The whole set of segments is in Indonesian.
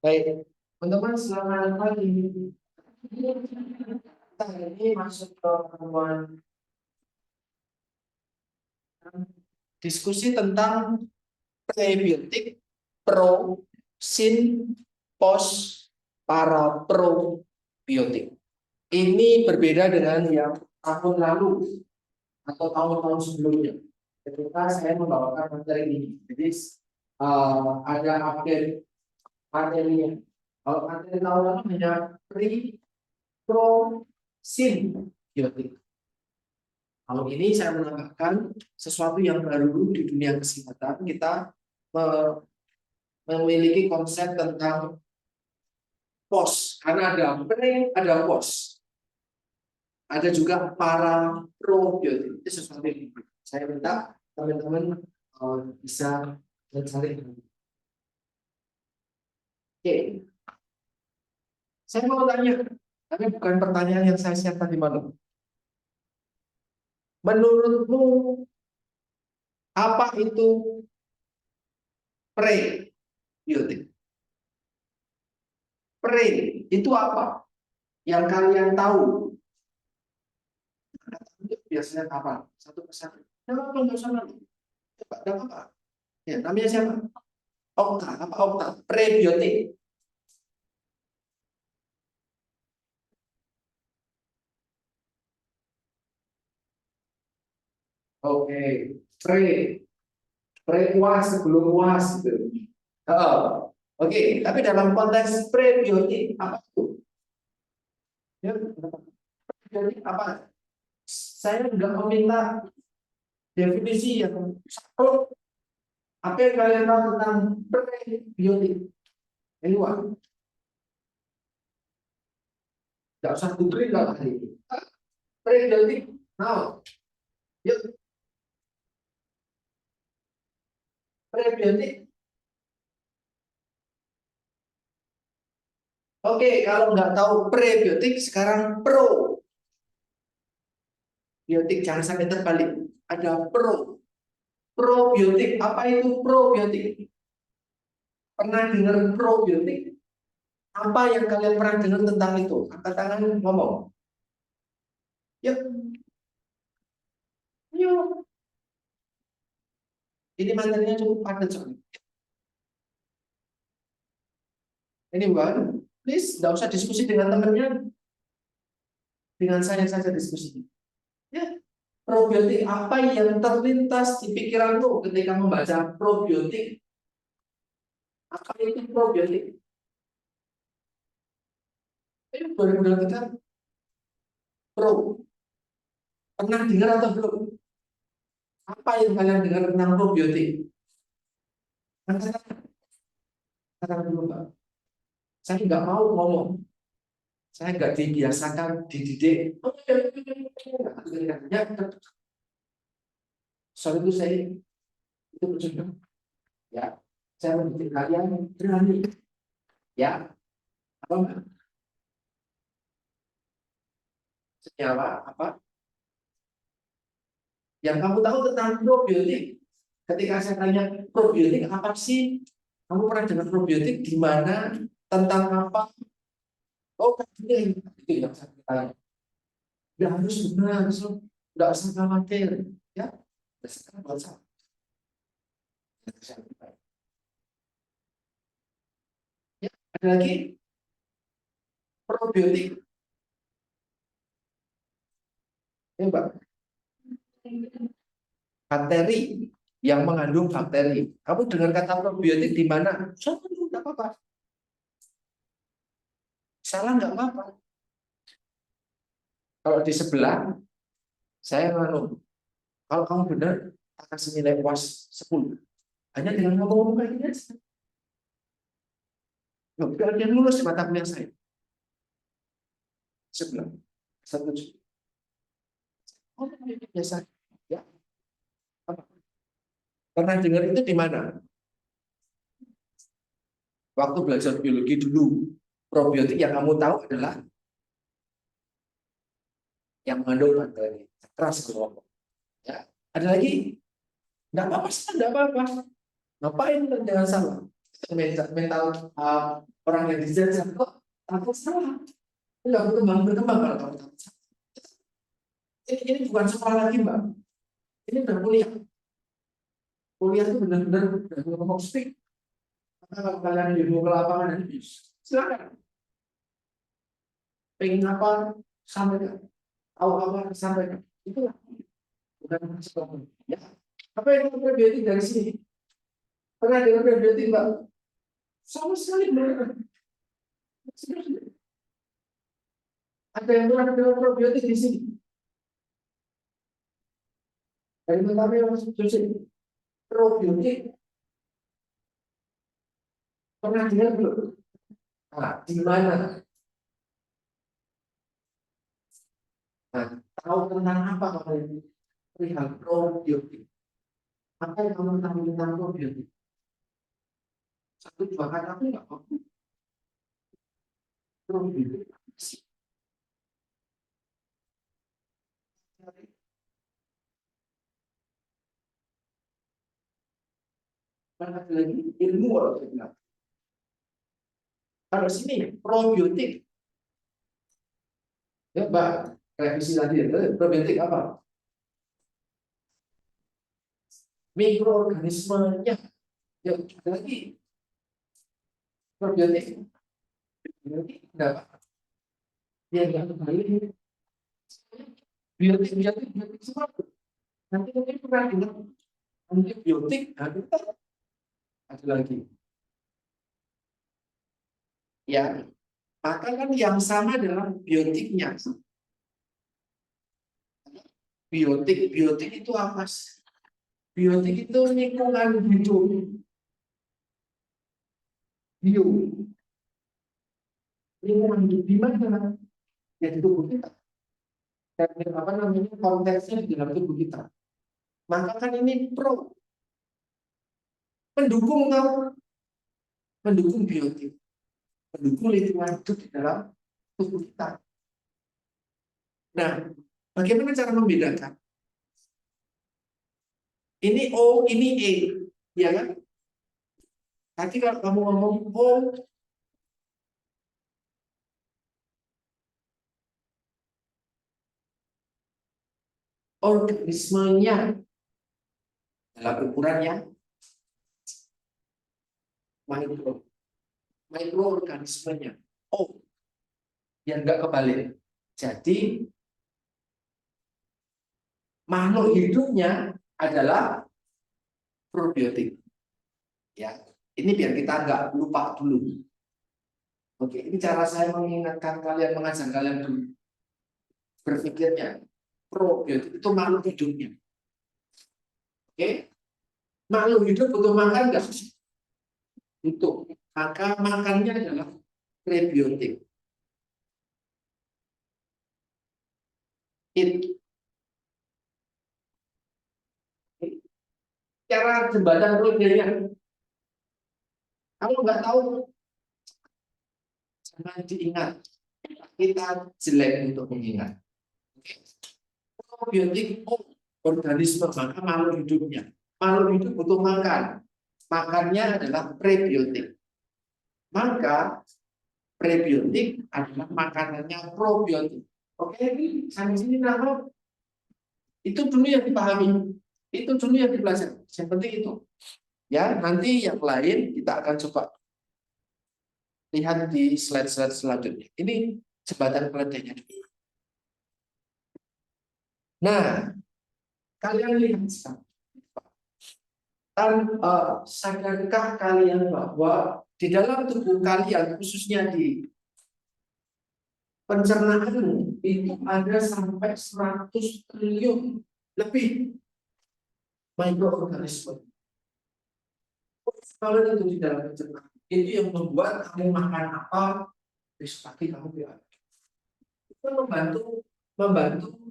Baik, teman-teman selamat pagi. Kita hari ini masuk ke pertemuan diskusi tentang prebiotik, pro, sin, pos, para probiotik. Ini berbeda dengan yang tahun lalu atau tahun-tahun sebelumnya. Ketika saya membawakan materi ini, jadi ada update materinya. Kalau materi tahun lalu hanya pre, pro, sin, biotik. Kalau ini saya menambahkan sesuatu yang baru di dunia kesehatan. Kita memiliki konsep tentang pos, karena ada pre, ada pos. Ada juga para probiotik. Itu sesuatu yang baru. Saya minta teman-teman bisa mencari. Oke, saya mau tanya, tapi bukan pertanyaan yang saya siapkan di malam. Menurutmu apa itu prebiotik? Pre itu apa? Yang kalian tahu? Biasanya apa? Satu persatu. Kenapa nggak usah malu? Coba, ada apa? Ya, namanya siapa? Okta. Apa Okta? Prebiotik. Oke. Pre was sebelum was gitu. Oh. Oke, tapi dalam konteks prebiotik apa itu? Ya, prebiotik apa? Saya nggak meminta definisi yang satu. Apa yang kalian tahu tentang prebiotik? Anyone? Nggak usah googling kalau hari ini. Prebiotik, now. Yuk, prebiotik. Oke, kalau nggak tahu prebiotik, sekarang probiotik. Jangan sampai terbalik. Ada pro. Probiotik. Apa itu probiotik? Pernah dengar probiotik? Apa yang kalian pernah dengar tentang itu? Angkat tangan, ngomong. Yuk, yuk. Ini materinya cukup padat soalnya. Ini bukan. Please, nggak usah diskusi dengan temannya. Dengan saya saja diskusi. Ya, probiotik apa yang terlintas di pikiranmu ketika membaca probiotik? Apa itu probiotik? Ayo, 2023 pro. Pernah dengar atau belum? Apa yang kalian dengar tentang probiotik? Katakan dulu, Pak. Saya nggak mau ngomong. Saya nggak dibiasakan, dididik. Ya, soal itu saya itu mencoba. Ya, saya mendidik kalian berani. Ya, apa Mbak? Senyawa apa? Yang kamu tahu tentang probiotik. Ketika saya tanya probiotik apa sih? Kamu pernah dengar probiotik di mana? Tentang apa? Oh, ini itu yang saya tanya. Nggak harus benar, nggak usah khawatir. Ya, sekarang baca. Ya, ada lagi probiotik. Ya, Mbak. Bakteri yang mengandung bakteri. Kamu dengar kata probiotik di mana? Salah, nggak apa-apa. Salah nggak apa-apa. Kalau di sebelah, saya lalu. Kalau kamu benar, tak kasih nilai puas 10. Hanya dengan ngomong-ngomong kayak gini aja. Nggak ada lulus di mata kuliah saya. Sebelah. Satu. Oh, biasa. Ya. Pernah dengar itu di mana? Waktu belajar biologi dulu. Probiotik yang kamu tahu adalah yang mengandung bakteri. Keras ngomong. Ya. Ada lagi? Nggak apa-apa, enggak apa-apa. Ngapain jangan salah? mental orang yang dijajah kok takut salah. Enggak berkembang kalau kamu takut salah. Ini bukan sekolah lagi, Mbak. Ini udah kuliah. Kuliah itu benar-benar udah ngomong speak. Kalau kalian ilmu ke lapangan nanti silakan. Pengen apa sampaikan. Tahu apa sampaikan. Itulah bukan sekolah. Ya. Apa yang prebiotik dari sini? Pernah dengar prebiotik, Mbak? Sama sekali belum. Ada yang pernah dengar probiotik di sini? Dari metode yang suci probiotik pernah dengar belum? Nah, di mana? Nah, tahu tentang apa kamu perihal probiotik? Apa yang kamu tahu tentang probiotik? Satu dua kata aku nggak apa. Probiotik. Karena lagi ilmu orang bilang. Kalau sini probiotik, ya Mbak, revisi lagi. Probiotik apa? Mikroorganismenya. Ya, ada lagi probiotik. Probiotik enggak? Ya, enggak kembali. Biotik semua. Nanti mungkin pernah dengar antibiotik, ada lagi. Ya, maka kan yang sama dalam biotiknya. Biotik itu apa sih? Biotik itu lingkungan hidup. Bio. Lingkungan hidup di mana? Ya di tubuh kita. Dan apa namanya konteksnya di dalam tubuh kita. Maka kan ini pendukung biotik, pendukung lingkungan hidup di dalam tubuh kita. Nah, bagaimana cara membedakan? Ini O, ini E, ya kan? Nanti kalau kamu ngomong O, organismenya dalam ukuran yang mikroorganismenya. O, yang enggak kebalik. Jadi makhluk hidupnya adalah probiotik. Ya, ini biar kita nggak lupa dulu. Oke, ini cara saya mengingatkan kalian, mengajar kalian dulu berpikirnya. Probiotik itu makhluk hidupnya. Oke, makhluk hidup butuh makan nggak? Butuh. Maka makannya adalah prebiotik. Cara jembatan proteinnya, kalau nggak tahu, jangan diingat. Kita jelek untuk mengingat. Probiotik organisme, maka makhluk hidupnya. Makhluk hidup butuh makan. Makannya adalah prebiotik. Maka prebiotik adalah makanannya probiotik. Oke, ini sampai sini nama itu dulu yang dipahami, itu dulu yang dipelajari. Yang penting itu. Ya, nanti yang lain kita akan coba lihat di slide-slide selanjutnya. Ini jembatan keledainya. Nah, kalian lihat sekarang. Sadarkah kalian bahwa di dalam tubuh kalian, khususnya di pencernaan, itu ada sampai 100 triliun lebih mikroorganisme. Kalau itu di dalam pencernaan, itu yang membuat kamu makan apa, besok pagi kamu biar. Itu membantu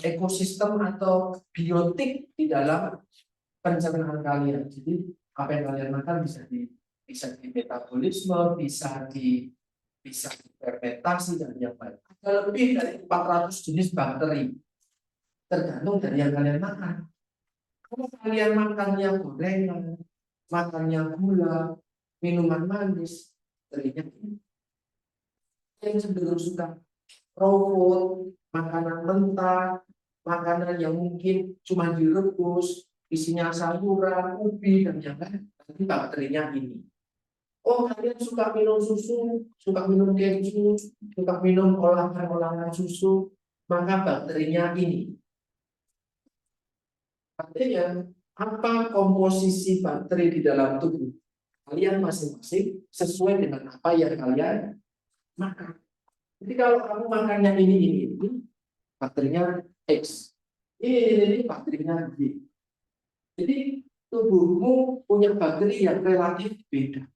ekosistem atau biotik di dalam pencernaan kalian. Jadi apa yang kalian makan bisa di metabolisme, bisa fermentasi dan yang lain. Ada lebih dari 400 jenis bakteri, tergantung dari yang kalian makan. Kalau kalian makan yang gorengan, makannya gula, minuman manis, bakterinya yang cenderung suka raw food, makanan mentah, makanan yang mungkin cuma direbus, isinya sayuran, ubi, dan yang lain, nanti bakterinya ini. Oh, kalian suka minum susu, suka minum keju, suka minum olahan-olahan susu, maka bakterinya ini. Artinya, apa komposisi bakteri di dalam tubuh kalian masing-masing sesuai dengan apa yang kalian makan. Jadi kalau kamu makannya ini, bakterinya X. Ini bakterinya Y. Jadi tubuhmu punya bakteri yang relatif beda.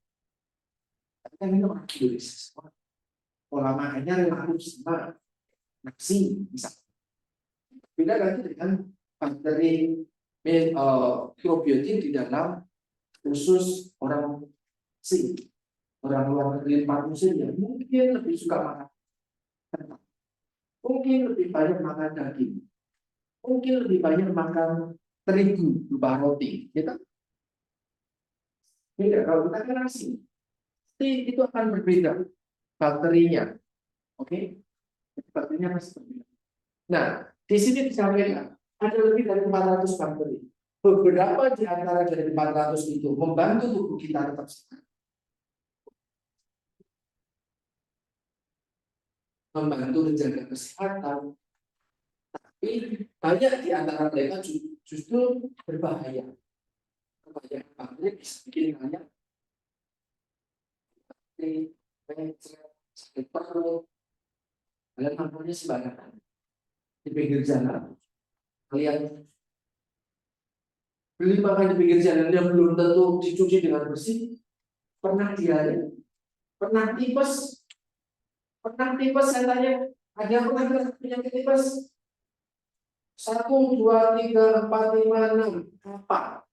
Tapi kan ini orang Indonesia, pola makannya relatif sama nasi misalnya. Beda lagi dengan bakteri probiotik di dalam khusus orang asing, orang luar negeri manusia yang mungkin lebih suka makan kentang, mungkin lebih banyak makan daging, mungkin lebih banyak makan terigu berupa roti, ya kan? Beda kalau kita kan nasi, itu akan berbeda bakterinya, oke? Bakterinya masih berbeda. Nah, di sini disampaikan ada lebih dari 400 bakteri. Beberapa di antara dari 400 itu membantu tubuh kita tetap sehat, membantu menjaga kesehatan, tapi banyak di antara mereka justru berbahaya. Kebanyakan bakteri bisa bikin banyak sakit perut, kalian makannya sembarangan di pinggir jalan. Kalian beli makan di pinggir jalan yang belum tentu dicuci dengan bersih, pernah diare, pernah tipes, saya tanya, ada yang pernah penyakit tipes? 1, 2, 3, 4, 5, 6, apa?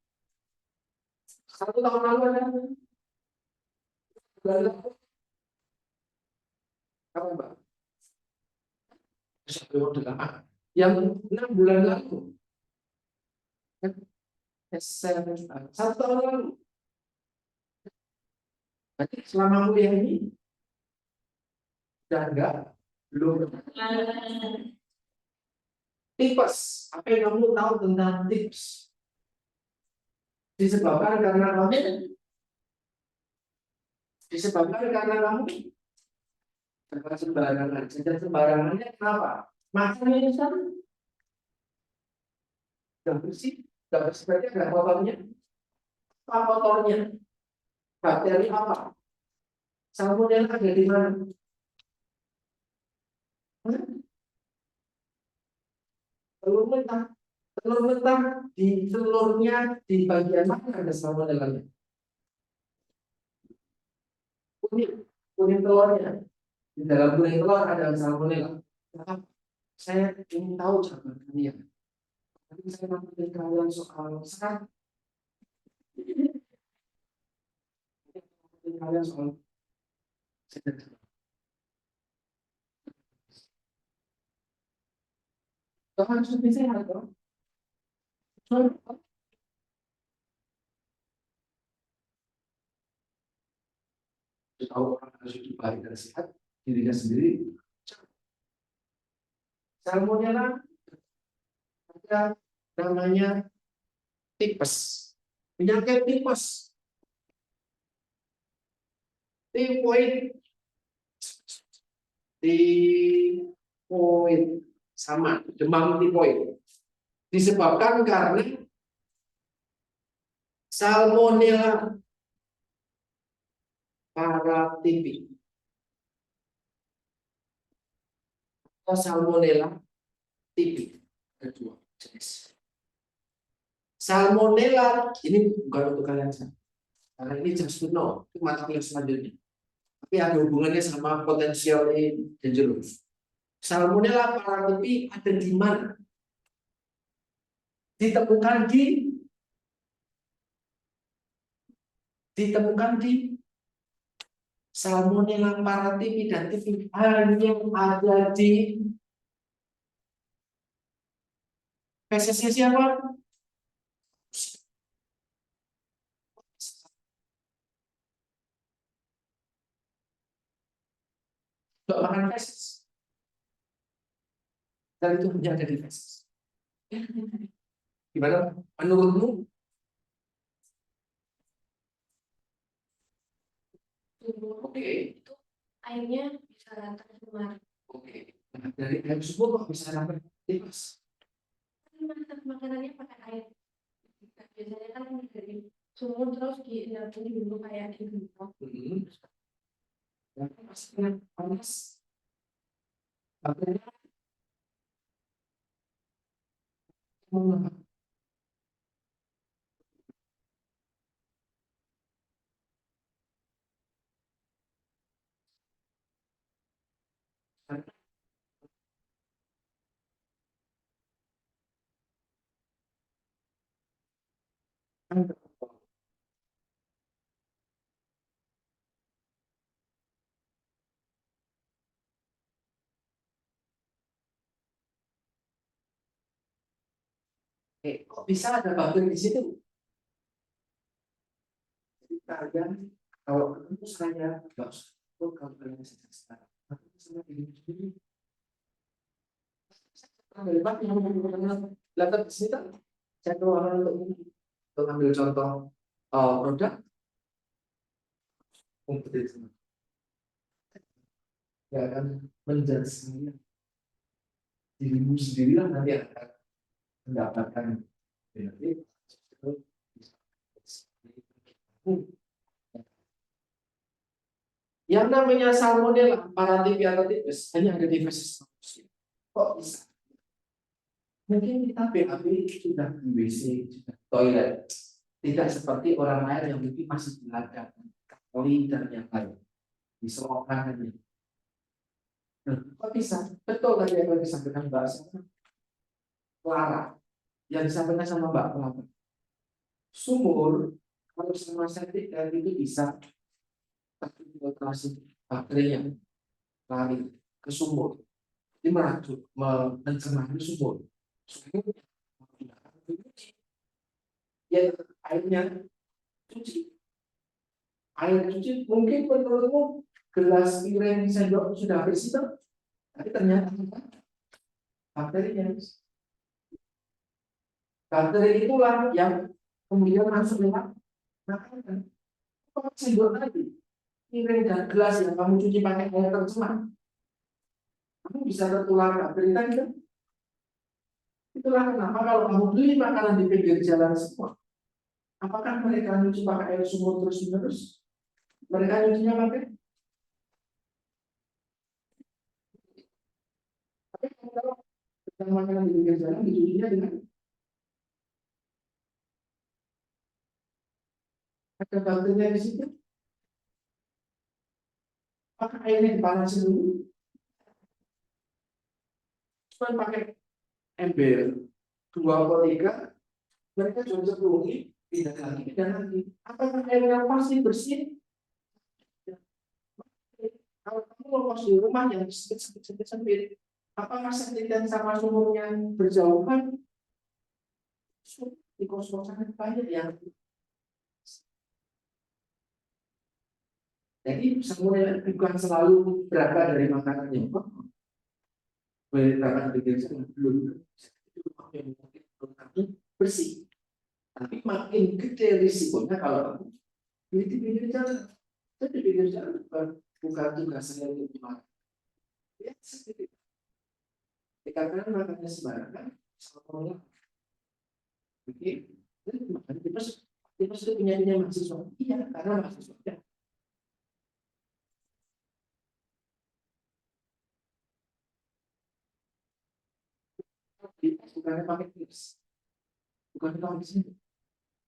1 tahun lalu ada bulan lalu, apa Mbak? 1,8. Yang 6 bulan lalu, 1 tahun lalu. Berarti selama kuliah ini sudah enggak, belum. Tipes, apa yang kamu tahu tentang tips? Disebabkan karena kamu karena sembarangan. Dan sembarangannya kenapa? Makannya sana nggak bersih, berarti nggak kotornya. Apa kotornya? Bakteri apa? Salmonella ada di mana? Telur mentah. Telur mentah di telurnya di bagian mana ada salmonella-nya? Kuning telurnya. Di dalam kuning telur ada salmonella. Nah, saya ingin tahu jawaban kalian. Tapi saya nanti kalian soal sekarang. Kalian soal harus lebih sehat dong. Tahu orang harus hidup baik dan sehat, dirinya sendiri. Salmonella ada namanya tipes, penyakit tipes, tipoid sama demam tipoid disebabkan karena Salmonella paratyphi atau Salmonella typhi, ada 2 jenis. Salmonella ini bukan untuk kalian karena ini just to know, itu mata kuliah selanjutnya. Tapi ada hubungannya sama potensial dangerous. Salmonella paratyphi ada di mana? Ditemukan di Salmonella paratyphi dan typhi hanya ada di fesesnya siapa? Nggak makan feses. Dan itu hanya ada di feses. Gimana menurutmu? Oke. Itu airnya bisa tercemar. Oke. Nah, dari air sumur kok bisa sampai tipes? Makanannya pakai air. Biasanya kan dari sumur terus dinampung dulu kayak di gentong. Dan pastinya panas. Bakteri kok bisa ada bakteri di situ? Jadi kalian kalau ketemu saya nggak usah kalau kalian sejak sekarang. Tapi sama diri sendiri. Dari mana yang laptop di sini kan? Saya keluaran untuk ambil contoh produk kompetisi. Ya akan menjadi dirimu sendirilah nanti akan mendapatkan benefit. Yang namanya salmonella, paratipiatatipes hanya ada di feses manusia. Kok bisa? Mungkin kita BAB sudah di WC, sudah toilet. Tidak seperti orang lain yang mungkin masih di ladang, kali dan yang lain. Di selokan. Nah, kok bisa? Betul tadi yang disampaikan Mbak Clara. Yang disampaikan sama Mbak Clara. Sumur, kalau sama septic itu bisa filtrasi bakteri yang lari ke sumur. Ini meracun, mencemari sumur. Sumur ya airnya cuci. Air cuci mungkin menurutmu gelas piring sendok sudah bersih, tapi ternyata bakterinya. Bakteri itulah yang kemudian masuk lewat makanan. Apa sendok tadi? Piring dan gelas yang kamu cuci pakai air tercemar, kamu bisa tertular bakteri tadi kan? Itulah kenapa kalau kamu beli makanan di pinggir jalan semua, apakah mereka nyuci pakai air sumur terus-menerus? Mereka nyucinya pakai? Tapi kalau kita makanan di pinggir jalan dicucinya dengan ada bakterinya di situ. Apakah airnya dipanasin dulu? Cuma pakai ember 2 atau 3, mereka coba sebelumnya pindah lagi. Apakah airnya pasti bersih? Kalau kamu lolos di rumah yang sempit, apakah septic sama sumurnya berjauhan? Di kos-kosan banyak yang jadi semuanya bukan selalu berangkat dari makanannya, berangkat dari diri belum bersih. Tapi makin gede risikonya kalau kamu di pinggir jalan. Tapi di pinggir jalan bukan tugas saya untuk makan. Ya, seperti itu. Dikatakan makannya sembarangan, salmonella. Oke, makan tipes itu punya mahasiswa. Iya, karena mahasiswa. Bukannya pakai tips, bukannya pakai sini.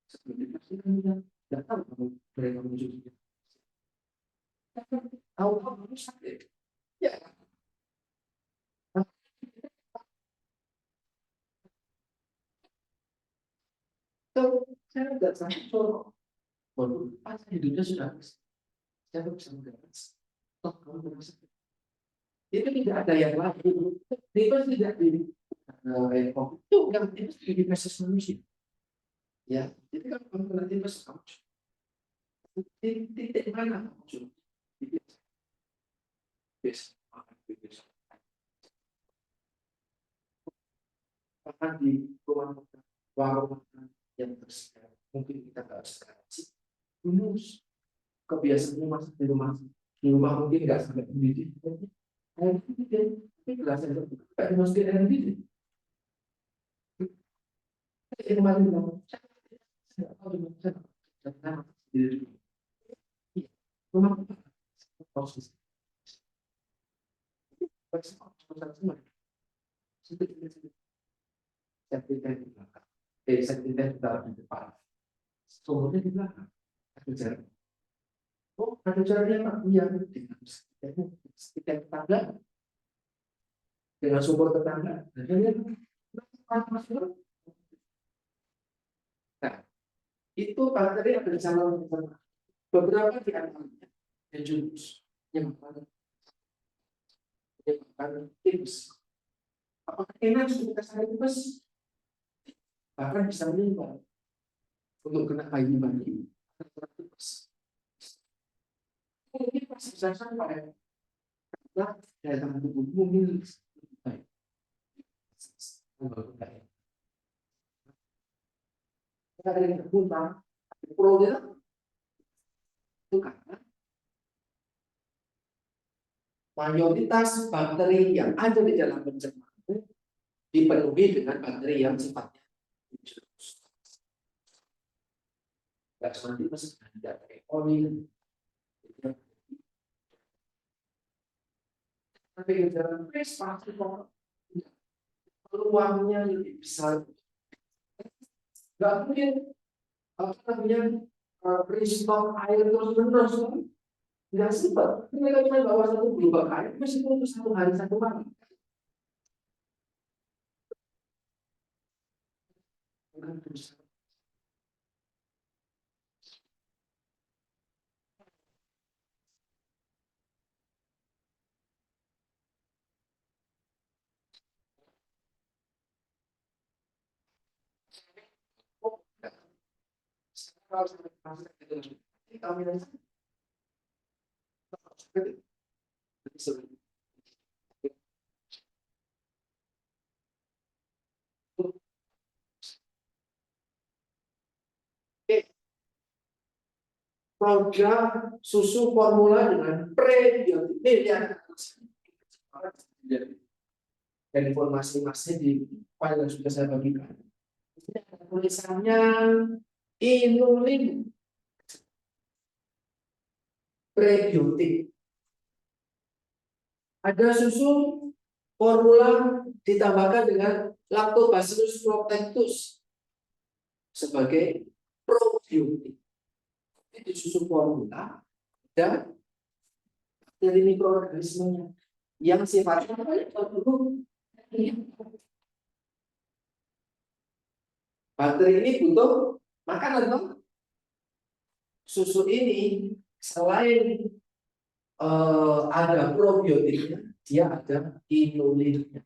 Seperti pasti kan tidak tahu kamu mereka menuju. Tahu kamu sakit. Ya, tahu saya tidak sakit coro. Waduh, pas hidupnya sudah habis. Saya bisa mendapat. Toh kamu merasa itu tidak ada yang lain. Itu tidak di itu yang itu di proses manusia. Ya, jadi kan kamu nanti pas kamu titik mana muncul? Yes. makan di rumah makan, warung makan yang tersedia. Mungkin kita nggak sekarang dulu kebiasaannya masak di rumah mungkin nggak sampai mendidih. Air didih, tapi gelas air nggak dimasukin air didih. Ini kemarin bilang, saya nggak tahu di mana saya nggak sendiri. Iya, rumah makan proses. Sertifikat di belakang, sertifikat di dalam di depan, sumbernya di belakang, ada jarak. Oh, ada jaraknya Pak? Iya, dengan sertifikat tetangga, dengan sumber tetangga, ada yang masuk. Nah, itu bakteri ada di saluran tetangga. Beberapa di antaranya yang jurus, yang makan tips. Apakah enak kita sehari tips? Bahkan bisa meninggal untuk kena bayi-bayi. Ini pasti bisa sampai dalam tubuh mungkin baik. Kita ada yang berputar, pro-nya itu karena mayoritas bakteri yang ada di dalam pencernaan dipenuhi dengan bakteri yang sifatnya jurus. Nanti masih ada E. coli. Tapi di dalam pasti peluangnya lebih besar. Nggak mungkin apa namanya restock air terus-menerus. Nggak sempat. Mereka cuma bawa satu gelombang air, meskipun untuk satu hari satu malam. Program susu formula dengan prebiotik yang dan informasi masih di file yang sudah saya bagikan. Ini ada tulisannya inulin prebiotik. Ada susu formula ditambahkan dengan Lactobacillus protectus sebagai probiotik. Itu susu formula dan dari mikroorganismenya yang sifatnya bakteri ini butuh makanan dong. Susu ini selain ada probiotiknya, dia ada inulinnya.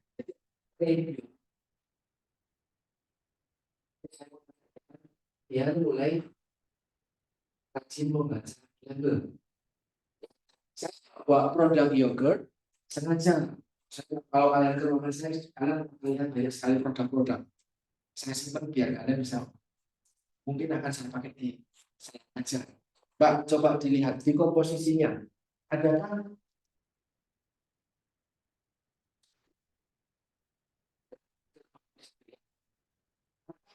Dia mulai rajin membaca label. Saya buat produk yogurt sengaja. Kalau kalian ke rumah saya, kalian melihat banyak sekali produk-produk. Saya simpan biar kalian bisa. Mungkin akan saya pakai di saya ajar. Mbak, coba dilihat di komposisinya. Adakah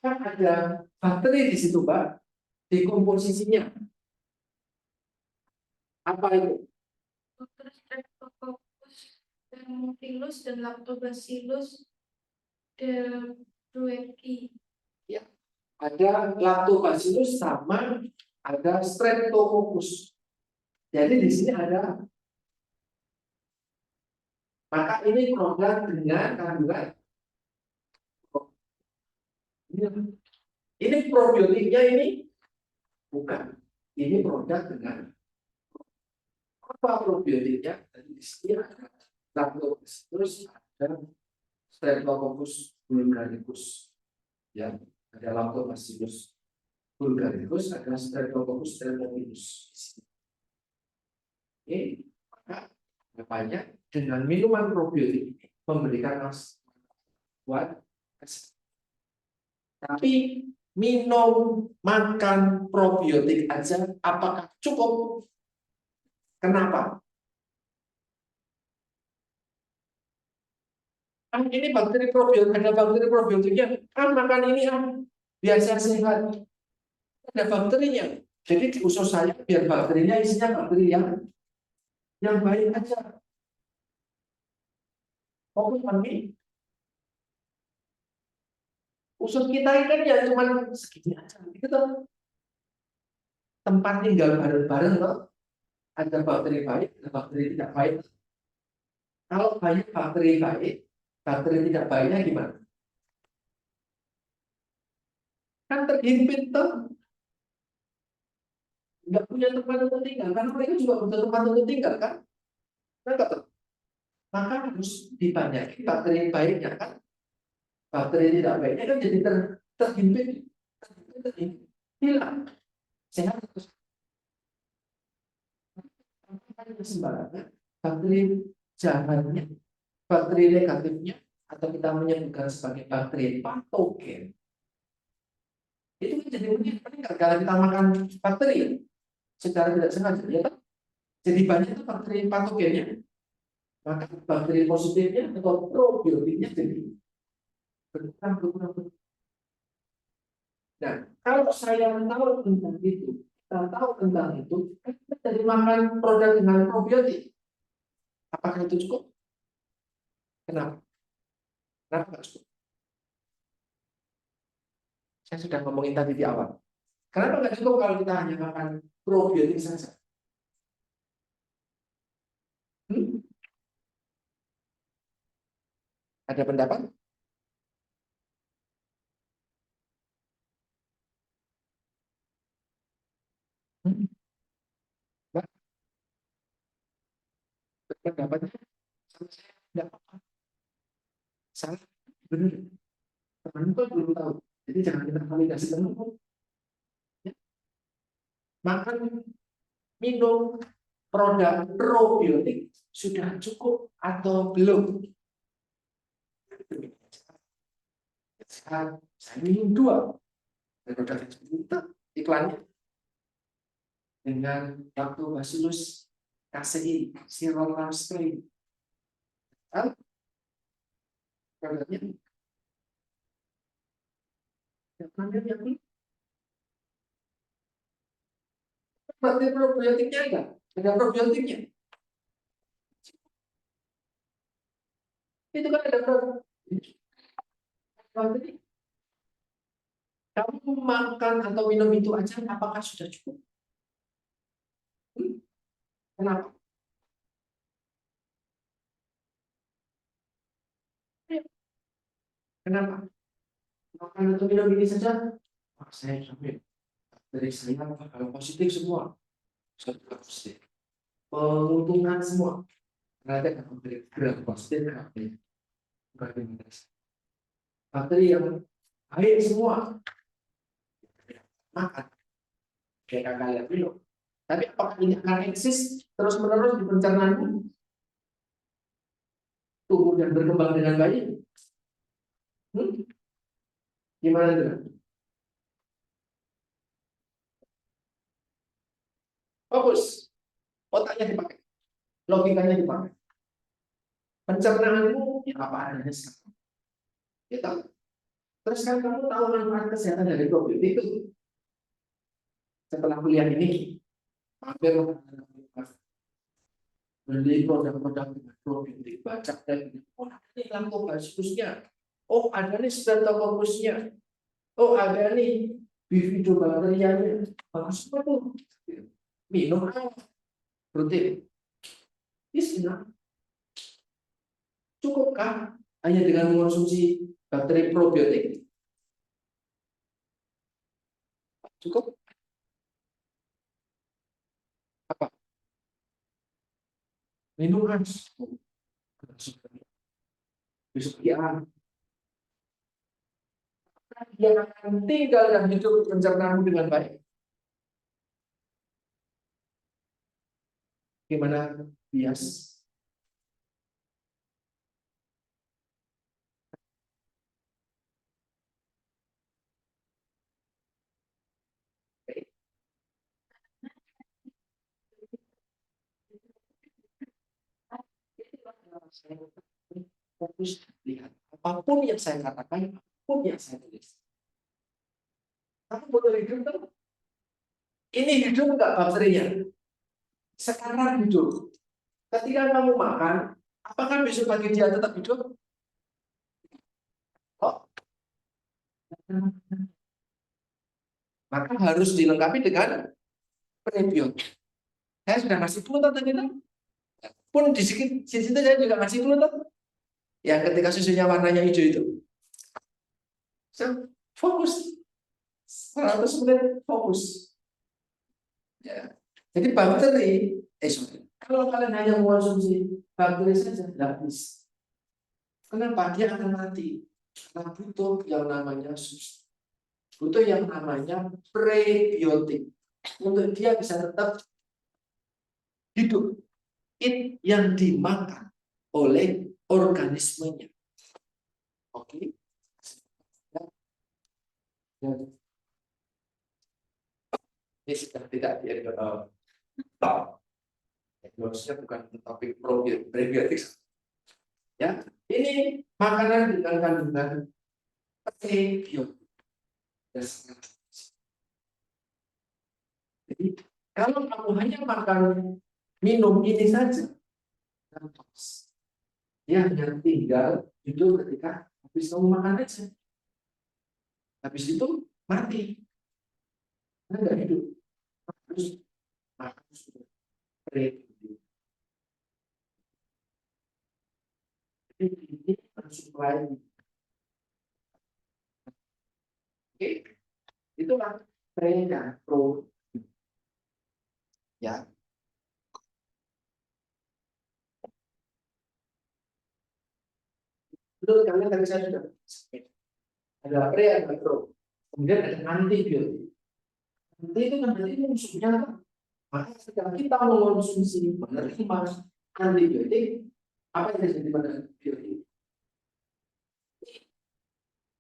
ada bakteri di situ, Mbak? Di komposisinya. Apa itu? Streptococcus thermophilus dan Lactobacillus dehydroici. Ya, ada Lactobacillus sama ada Streptococcus. Jadi di sini ada, maka ini produk dengan kandungan. Ini probiotiknya ini bukan. Ini produk dengan apa probiotiknya? Di sini ada Lactobacillus, ada Streptococcus bulgaricus. Ya, ada Lactobacillus bulgaricus, ada Streptococcus thermophilus. Ini maka banyak dengan minuman probiotik ini memberikan manfaat buat kesehatan. Tapi minum, makan probiotik aja, apakah cukup? Kenapa? Ini bakteri probiotik, ada bakteri probiotiknya. Makan ini biasa sehat. Ada bakterinya. Jadi di usus saya biar bakterinya isinya bakteri yang baik aja. Oke, kami usus kita ini kan ya cuma segini aja. Itu tuh tempat tinggal bareng-bareng loh. Ada bakteri baik, ada bakteri tidak baik. Kalau banyak bakteri baik, bakteri tidak baiknya gimana? Kan terhimpit tuh, nggak punya tempat untuk tinggal. Karena mereka juga butuh tempat untuk tinggal kan? Nah, maka harus dibanyakin bakteri baiknya kan? Bakteri tidak baiknya kan jadi terhimpit, hilang. Sehat terus sembarangan. Bakteri jahatnya, bakteri negatifnya, atau kita menyebutkan sebagai bakteri patogen, itu kan jadi meningkat kalau kita makan bakteri secara tidak sengaja, ya kan? Jadi banyak itu bakteri patogennya, maka bakteri positifnya atau probiotiknya jadi berkurang. Nah, kalau saya tahu tentang itu, kita tahu tentang itu, kita jadi makan produk dengan probiotik. Apakah itu cukup? Kenapa? Kenapa nggak cukup? Saya sudah ngomongin tadi di awal. Kenapa nggak cukup kalau kita hanya makan probiotik saja? Hmm? Ada pendapat? Hmm? Mbak, pendapatnya sama saya tidak apa-apa. Salah, benar. Teman itu belum tahu. Jadi jangan kita validasi teman. Ya. Makan, minum produk probiotik sudah cukup atau belum? Sekarang saya minum dua produk itu iklannya dengan Lactobacillus casei Sirona strain. Produknya yang berarti probiotiknya ada probiotiknya. Itu kan ada probiotik. Kamu makan atau minum itu aja, apakah sudah cukup? Hmm? Kenapa? Kenapa? Makan atau minum ini saja, saya jamin dari saya kalau positif semua, saya positif. Penguntungan semua, ternyata akan memberi gerak positif bakteri yang baik semua makan kayak kalian minum. Tapi apakah ini akan eksis terus menerus di pencernaanmu, tumbuh dan berkembang dengan baik? Hmm? Gimana itu? Fokus, otaknya dipakai, logikanya dipakai. Pencernaanmu ya apa adanya sekarang. Kita terus kan kamu tahu manfaat kesehatan dari probiotik itu setelah kuliah ini hampir beli produk-produk dengan probiotik, baca dan oh ada nih lactobacillusnya, oh ada nih streptococcusnya, oh ada nih bifidobakterianya, bagus semua tuh. Minum rutin. Bismillah. Cukupkah hanya dengan mengonsumsi bakteri probiotik? Cukup? Apa? Minum harus. Besok ya. Dia akan tinggal dan hidup pencernaanmu dengan baik. Gimana bias? saya fokus lihat apapun yang saya katakan, apapun yang saya tulis. Kamu boleh hidup kan? Ini hidup enggak bakterinya? Sekarang hidup. Ketika kamu makan, apakah besok pagi dia tetap hidup? Oh, maka harus dilengkapi dengan prebiotik. Saya sudah kasih clue tadi kan? Pun di situ saya juga kasih clue tuh. Yang ketika susunya warnanya hijau itu. So, fokus. 100% fokus. Ya. Jadi bakteri, kalau kalian hanya mengonsumsi bakteri saja, tidak bisa. Kenapa? Dia akan mati. Karena butuh yang namanya substitusi. Butuh yang namanya prebiotik. Untuk dia bisa tetap hidup. It yang dimakan oleh organismenya. Oke. Ini sudah tidak harusnya bukan topik prebiotik. Ya, ini makanan dengan kandungan prebiotik. Jadi kalau kamu hanya makan minum ini saja, dia hanya tinggal hidup ketika habis kamu makan aja. Habis itu mati. Karena nggak hidup. Harus makan prebiotik. Jadi ini mensuplai. Oke, itulah mereka pro. Ya, betul karena tadi saya sudah ada pre, ada pro. Kemudian ada antibiotik. Nanti itu kan berarti musuhnya. Maka ketika kita mengonsumsi menerima antibiotik, apa yang terjadi pada antibiotik?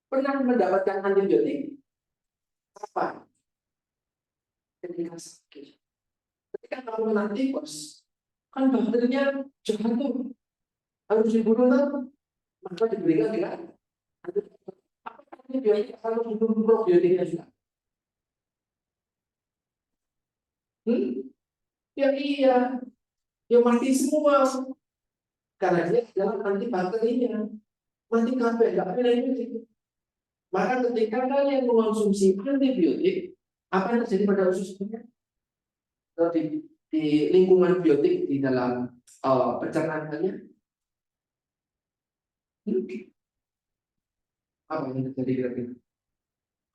Pernah mendapatkan antibiotik apa? Ketika sakit. Ketika kamu nanti bos, kan bakterinya jahat tuh, harus dibunuh tuh, maka diberikan dengan antibiotik. Apa antibiotik kalau bunuh probiotiknya juga? Ya iya, ya mati semua. Karena dia adalah antibakterinya. Mati kabeh, nggak ada antibiotik. Maka ketika kalian mengonsumsi antibiotik, apa yang terjadi pada ususnya? Di lingkungan biotik di dalam pencernaan kalian, apa yang terjadi kira-kira?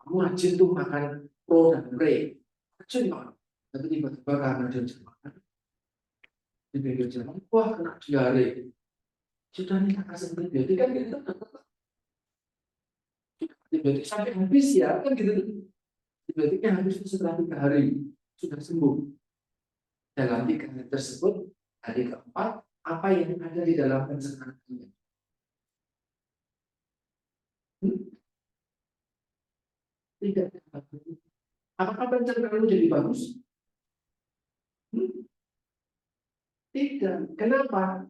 Kamu rajin tuh makan pro dan pre, rajin banget. Tapi tiba-tiba karena dia makan di pinggir jalan, wah kena diare. Sudah nih kasih antibiotik kan gitu. Antibiotik sampai habis ya kan gitu. Antibiotiknya habis setelah 3 hari sudah sembuh. Dalam 3 hari tersebut, hari keempat, apa yang ada di dalam pencernaannya? Tidak. Apakah pencernaan jadi bagus? Tidak. Kenapa?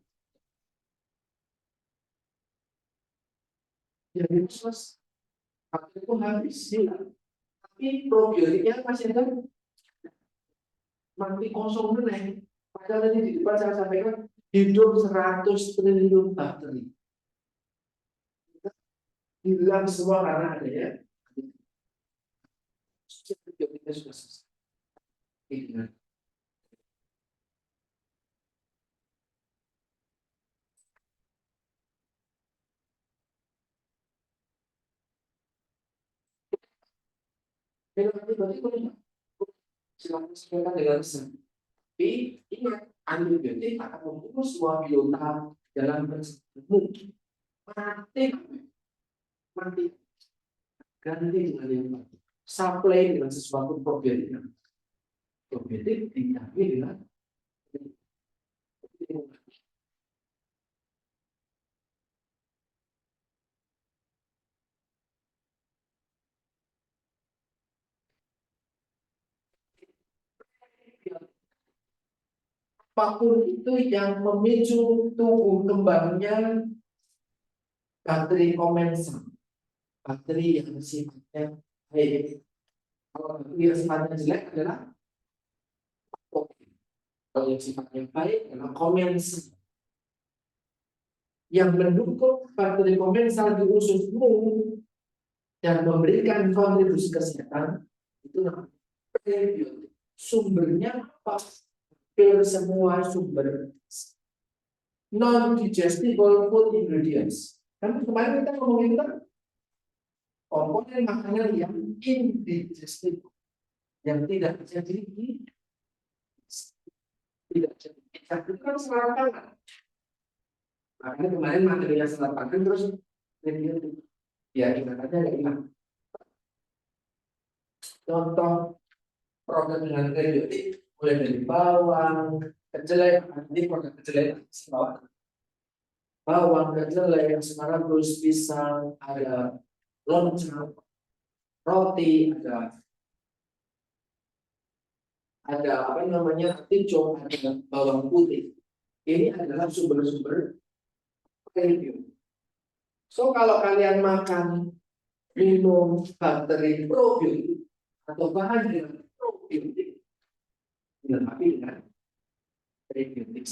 Jadi selesai. Itu habis hilang. Tapi probiotiknya masih ada, mati kosong meneng. Padahal tadi di depan saya sampaikan hidup 100 triliun bakteri. Hilang semua karena adanya probiotiknya sudah selesai. Silakan silakan dengan resep. Tapi ingat, antibiotik akan membunuh semua biota dalam tubuhmu. Mati, mati. Ganti dengan yang baru. Supply dengan sesuatu probiotik. Probiotik diganti dengan apapun itu yang memicu tumbuh kembangnya bakteri komensal, bakteri yang sifatnya baik. Kalau bakteri yang sifatnya jelek adalah kalau yang sifatnya baik adalah komensal. Yang mendukung bakteri komensal di ususmu dan memberikan kontribusi kesehatan itu namanya prebiotik. Sumbernya apa? Hampir semua sumber non-digestible food ingredients. Kan kemarin kita ngomongin tentang komponen makanan yang indigestible, yang tidak bisa tidak jadi itu kan serat pangan. Makanya kemarin materinya serat pangan terus prebiotik. Ya ibaratnya nggak hilang. Contoh produk dengan prebiotik mulai dari bawang, kedelai, nanti produk kedelai bawang, kedelai, asparagus, pisang, ada lonceng, roti, ada apa namanya artichok, ada bawang putih. Ini adalah sumber-sumber prebiotik. So kalau kalian makan minum bakteri probiotik atau bahan dengan probiotik, dilengkapi dengan prebiotik.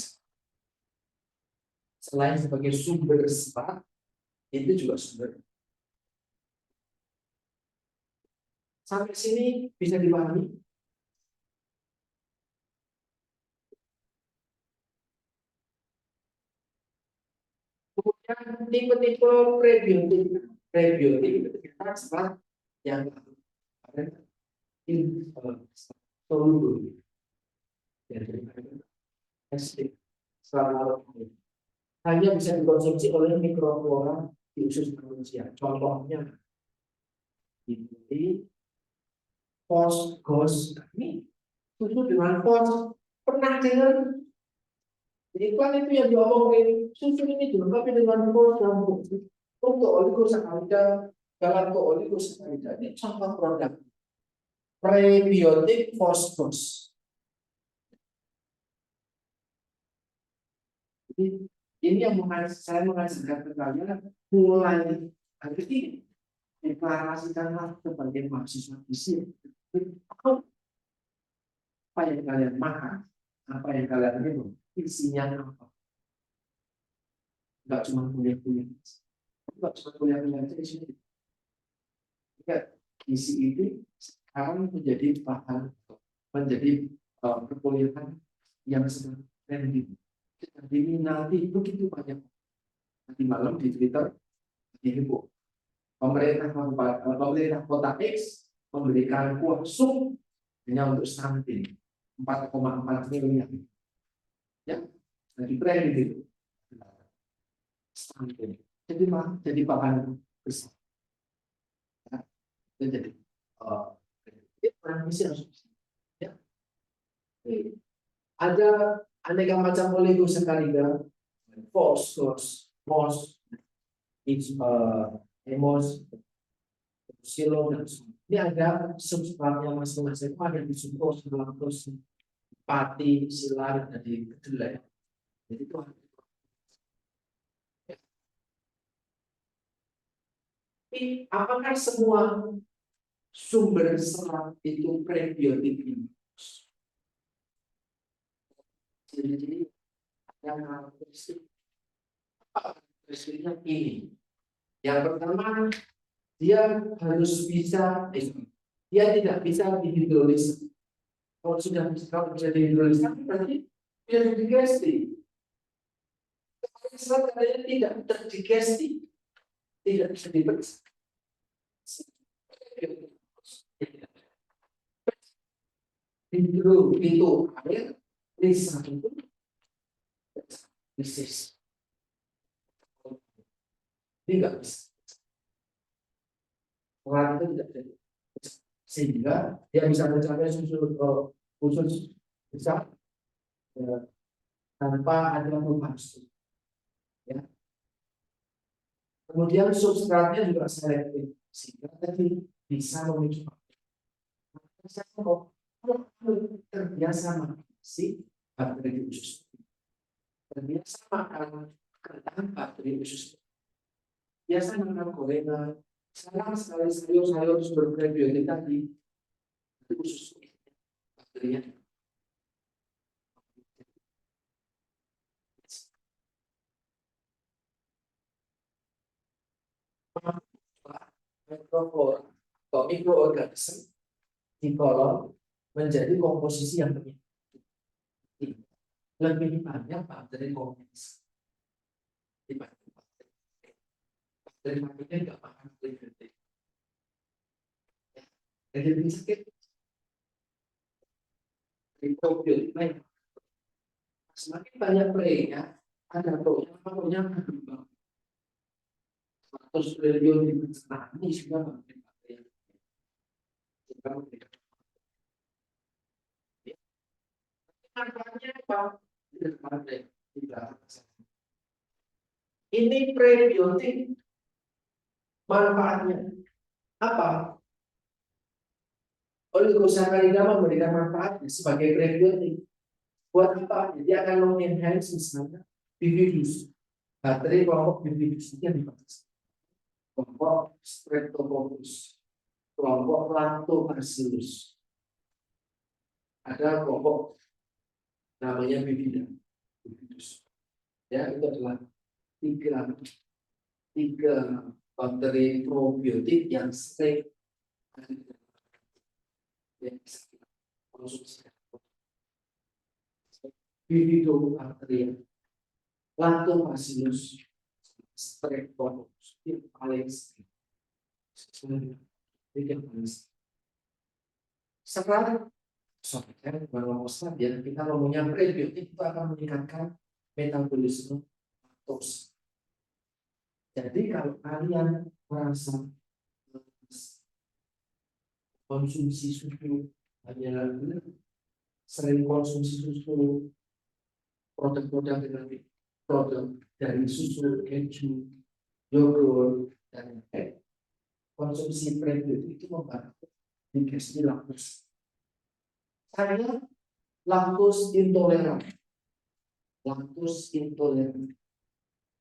Selain sebagai sumber serat, itu juga sumber. Sampai sini bisa dipahami? Kemudian tipe-tipe prebiotik. Prebiotik itu kita serat yang ada soluble. Jadi serat larut hanya bisa dikonsumsi oleh mikroflora di usus manusia. Contohnya ini fosgos. Ini susu dengan fos. Pernah dengar iklan itu yang diomongin susu ini dilengkapi dengan fos dan untuk oligosakarida, galakto-oligosakarida. Ini contoh produk prebiotik fosgos. Jadi ini yang saya mengajarkan ke kalian mulai hari ini. Deklarasikanlah sebagai mahasiswa di sini. Apa yang kalian makan, apa yang kalian minum, isinya apa? Enggak cuma kuliah-kuliah, enggak cuma kuliah-kuliah di sini. Isi ini sekarang menjadi bahan, menjadi perkuliahan yang sedang trending. Diminati begitu banyak. Nanti malam di Twitter diheboh. Pemerintah kota X memberikan kuah sup hanya untuk stunting 4,4 miliar. Ya, jadi brand itu stunting. Jadi bahan besar. Ya, jadi transmisi harus. Ya. Ada aneka macam oligosakarida, fosfos, mos, emos, silo dan ini ada substratnya masing-masing. Ada di sukrose, laktose, pati, silar, dan di kedelai. Jadi itu apakah semua sumber serat itu prebiotik ini? Jadi ada karakteristiknya ini. Yang pertama, dia harus bisa, dia tidak bisa dihidrolis. Kalau sudah bisa dihidrolis, berarti bisa digesti. Serat katanya tidak terdigesti, tidak bisa diperiksa. Hidro itu air, lisa itu krisis. Ini nggak bisa. Orang itu tidak jadi. Sehingga dia bisa mencapai khusus bisa tanpa ada perubahan. Ya. Kemudian substratnya juga selektif sehingga tadi bisa memicu terbiasa makan bakteri usus. Dan biasa makan kentang bakteri usus. Biasa makan gorengan, sekarang sekali sayur-sayur sumber prebiotik tadi, itu usus bakterinya. Mikroflora atau mikroorganisme di kolon menjadi komposisi yang lebih banyak bakteri kompleks dibanding bakteri. Bakteri lainnya nggak makan prebiotik. Jadi lebih sakit. Probiotik lain. Semakin banyak prenya, ada pokoknya berkembang. 100 triliun di petani sudah bakteri. Manfaatnya apa? Ini prebiotik manfaatnya apa? Oligosakarida memberikan manfaat sebagai prebiotik. Buat apa? Jadi akan mengenhance misalnya bifidus. Bakteri kelompok bifidus ini yang dimaksud. Kelompok Streptococcus, kelompok Lactobacillus. Ada kelompok namanya bifidus. Ya, itu adalah tiga bakteri probiotik yang sering konsumsi. Bifidobacteria, Lactobacillus, Streptococcus yang paling sering. Sekarang ya, kita ngomongnya prebiotik itu akan meningkatkan metabolisme laktosa. Jadi kalau kalian merasa konsumsi susu hanya sering konsumsi susu, produk-produk dari susu, keju, yogurt, dan konsumsi prebiotik itu membantu digesti laktosa. Saya laktos intoleran.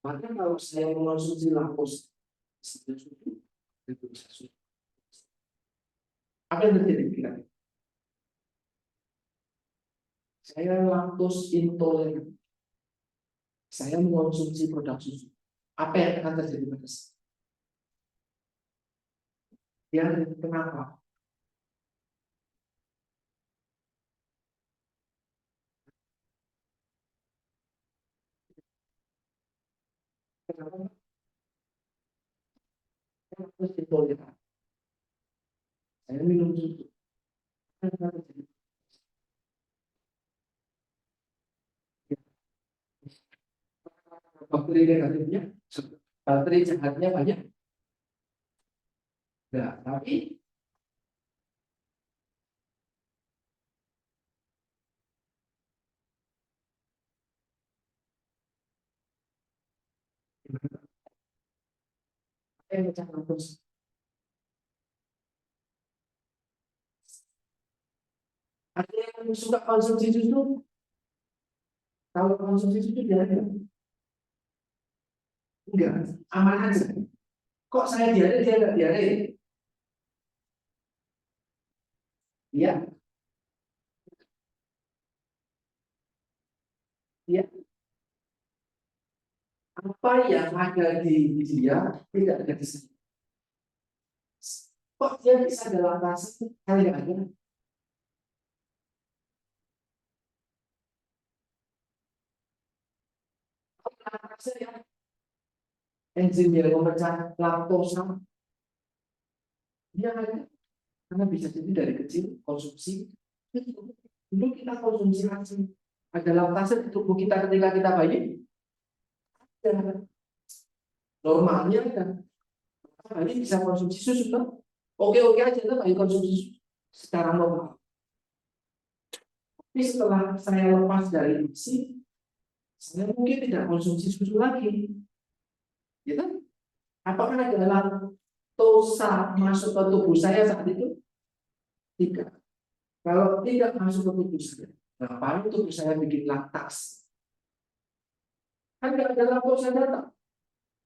Maka kalau saya mengonsumsi laktos, apa yang terjadi? Saya laktos intoleran. Saya mengonsumsi produk susu. Apa yang akan terjadi pada saya? Ya, kenapa? Kenapa? Laktos intoleran. Saya minum susu. Bakteri negatifnya, bakteri jahatnya banyak. Nah, tapi yang pecah laktos. Ada yang suka konsumsi susu. Kalau konsumsi susu diare enggak, aman aja. Kok saya diare dia enggak diare? Iya, iya. Apa yang ada di dia tidak ada di sini. Kok dia bisa dalam rasa saya nggak ada? Rasa ya, enzim yang memecah laktosa dia ada karena bisa jadi dari kecil konsumsi. Dulu kita konsumsi langsung ada laktase di tubuh kita ketika kita bayi. Dan normalnya kan bayi bisa konsumsi susu kan? Oke aja kan bayi konsumsi susu secara normal. Tapi setelah saya lepas dari isi, saya mungkin tidak konsumsi susu lagi. Ya kan? Apakah ada laktosa masuk ke tubuh saya saat itu? Tidak. Kalau tidak masuk ke tubuh saya, Ngapain tuh saya bikin laktas? Kan nggak ada laktosa data.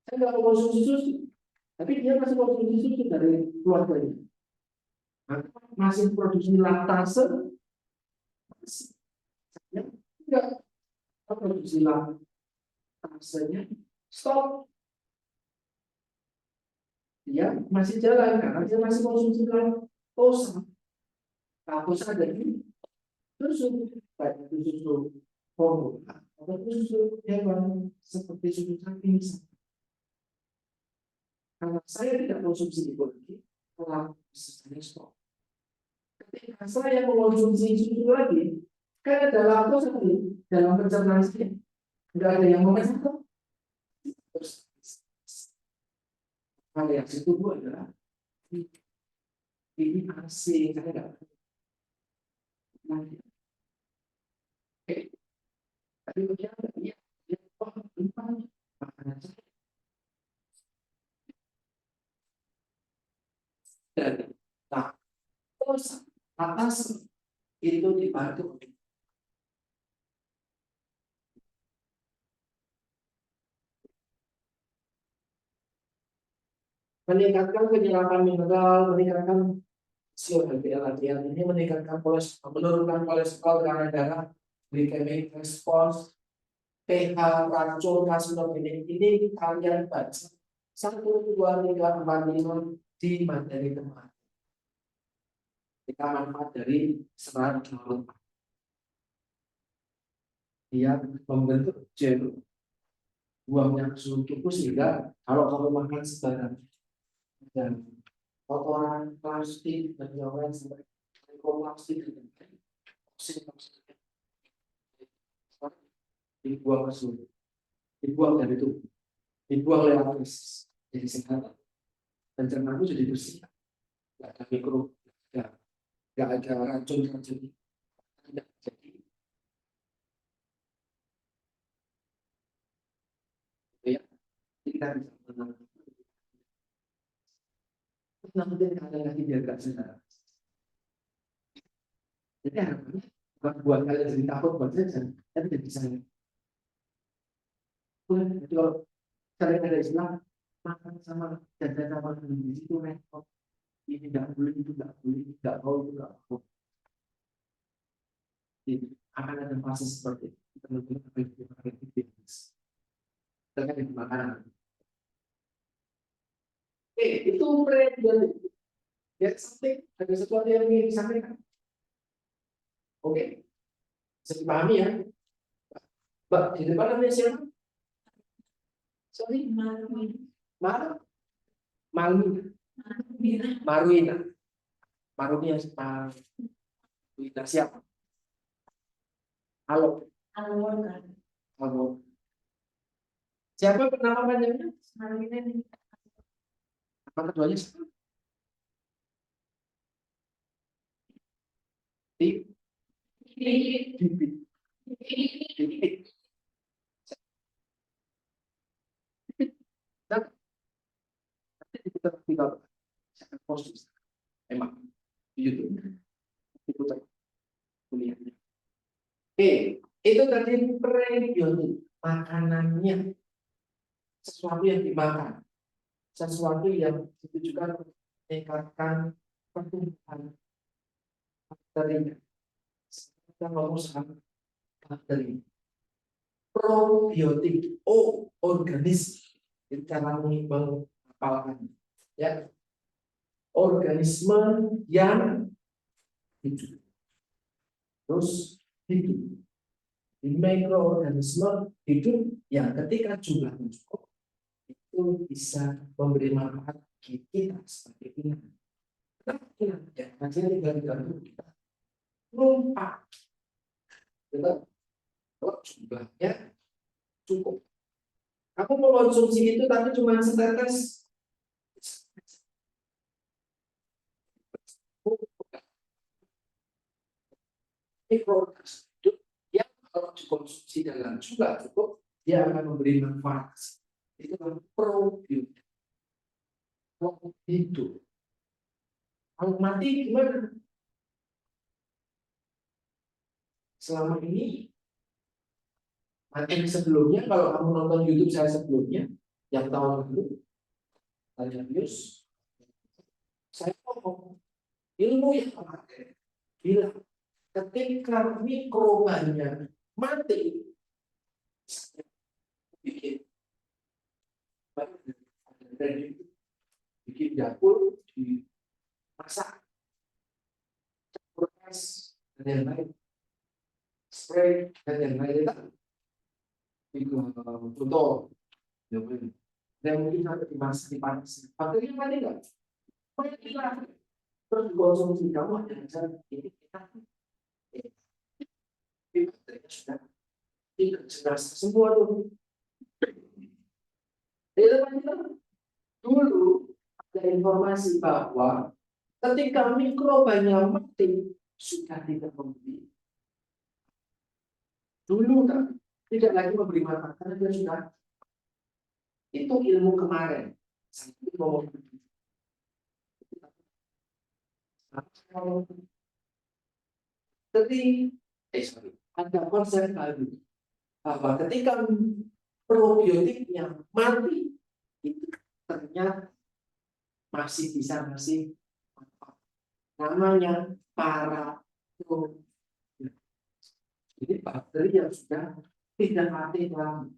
Saya nggak mau konsumsi susu. Tapi dia masih konsumsi susu dari keluarganya. Maka masih produksi laktase, masih. Saya nggak produksi laktasenya, stop. Dia masih jalan karena dia masih konsumsi laktosa. Laktosa dari susu, baik itu susu formula atau susu hewan seperti susu sapi. Kalau saya tidak konsumsi itu lagi, kalau saya stop. Ketika saya mengonsumsi susu lagi, kan ada laktosa tadi dalam pencernaan saya, tidak ada yang memesan. Terus variasi tubuh adalah ini asing, saya tidak lagi. Oke, tapi bagaimana? Iya, dia makanan saya. Dan terus atas itu dibantu meningkatkan penyerapan mineral, meningkatkan rasio LDL ini, meningkatkan kolesterol, menurunkan kolesterol karena darah, glycemic response, pH, racun, karsinogenik. Ini kalian baca 1, 2, 3, 4, 5 di materi kemarin. Kita manfaat dari serat laut. Dia membentuk gel buangnya ke seluruh tubuh sehingga kalau kamu makan sebarang dan kotoran plastik dan yang sampai mikroplastik dan toksik dibuang ke seluruh, dibuang dari tubuh, dibuang lewat fesis. Jadi sehat, pencernaanku jadi bersih, nggak ada mikro, nggak ada racun, tidak jadi. Ya, kita bisa nanti kalian lagi biar gak sadar. Jadi harapannya buat kalian jadi takut buat saya, tapi tidak bisa. Jadi kalau kalian ada istilah makan sama jajan sama di situ repot. Ini tidak boleh, itu tidak boleh, tidak mau, itu tidak mau. Jadi akan ada fase seperti itu. Teman-teman akan dipakai aktivitas terkait dengan makanan. Oke, itu pre-diabetes. Ya, something, ada sesuatu yang ingin disampaikan. Oke, bisa dipahami ya. Mbak, di depan namanya siapa? Sorry, Maru. Maruina. Maruina siapa? Halo. Halo. Siapa nama panjangnya? Maruina. Apa keduanya? Bibit. Nanti kita akan post emang di YouTube diputar kuliahnya. Oke, itu tadi prebiotik, makanannya, sesuatu yang dimakan, sesuatu yang ditujukan untuk meningkatkan pertumbuhan bakterinya. Kita ngomong soal bakteri. Probiotik, organisme, itu cara menghafalkan, ya, organisme yang hidup, terus hidup. Di mikroorganisme hidup yang ketika jumlahnya cukup itu bisa memberi manfaat bagi kita sebagai inang. Kenapa ya? Hasilnya tinggal kita lupa. Kalau jumlahnya cukup. Aku mengkonsumsi itu tapi cuma setetes. Mikroorganisme hidup yang kalau dikonsumsi dalam jumlah cukup, dia akan memberi manfaat. Itu adalah probiotik. Kalau hidup, kalau mati gimana? selama ini materi sebelumnya, kalau kamu nonton YouTube saya sebelumnya, yang tahun lalu, tanya views, saya ngomong ilmu yang kemarin bilang ketika mikrobanya mati, bikin bikin dapur dimasak, proses dan yang lain, spray dan yang lain itu contoh, dan mungkin sampai dimasak dipanas, bakterinya mati nggak? Mati lah. Terus dikonsumsi kamu ada dasar ini kita bakterinya sudah tidak serasa semua tuh. Dulu ada informasi bahwa ketika mikrobanya mati sudah tidak memberi. Dulu kan tidak lagi memberi makan karena dia sudah, itu ilmu kemarin. Saya mau tapi ada konsep baru bahwa ketika probiotiknya mati itu ternyata masih bisa ngasih manfaat. Namanya paratrofik. Jadi bakteri yang sudah tidak mati lagi,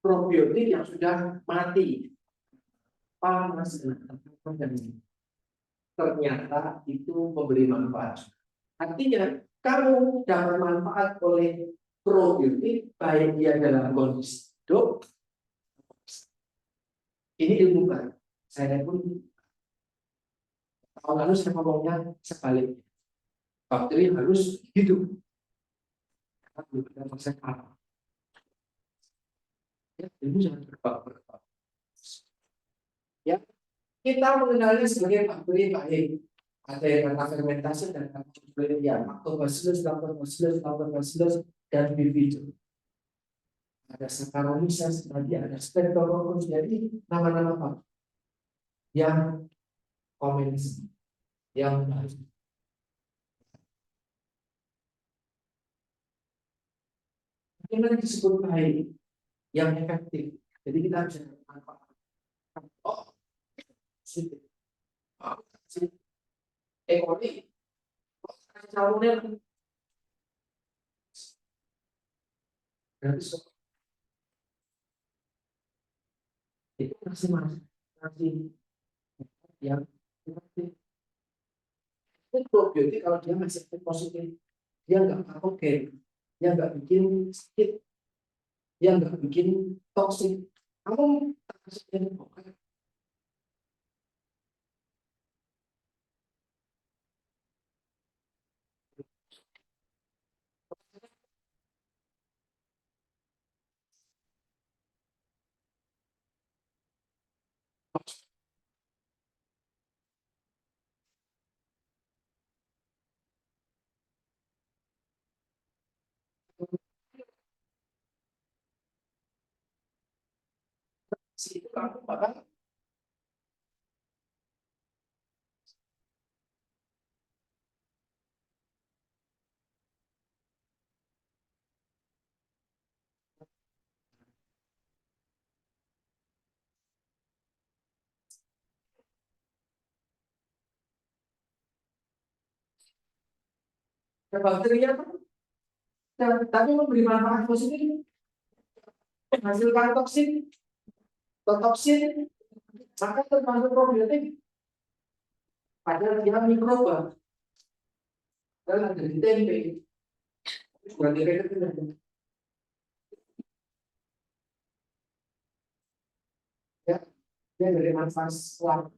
probiotik yang sudah mati, panas dan ternyata itu memberi manfaat. Artinya kamu dapat manfaat oleh probiotik baik dia dalam kondisi hidup. Ini ilmu baru. Saya pun tahun lalu saya ngomongnya sebaliknya. Bakteri harus hidup. Karena belum ada konsep apa. Ya, ilmu jangan berkembang. Ya, kita mengenalnya sebagai bakteri baik. Ada yang kata fermentasi dan kata penelitian, lactobacillus, lactobacillus, dan bifidus. Ada Saccharomyces, tadi ada Streptococcus, jadi nama-nama apa? Yang komen, yang baik. Bagaimana disebut baik? Yang efektif. Jadi kita bisa manfaatkan. Oh, sini. Oh, sini. Ekoli. Salmonella. Berarti itu masih yang efektif. Itu probiotik kalau dia masih positif, dia nggak patogen, dia nggak bikin sakit, dia nggak bikin toksik. Kamu kasih dia obat. Itu kamu bakal bakterinya tuh, tapi memberi manfaat positif, menghasilkan toksin, maka termasuk probiotik. Padahal dia mikroba, padahal ada di tempe, bukan di tempe. Ya, dia dari manfaat selam.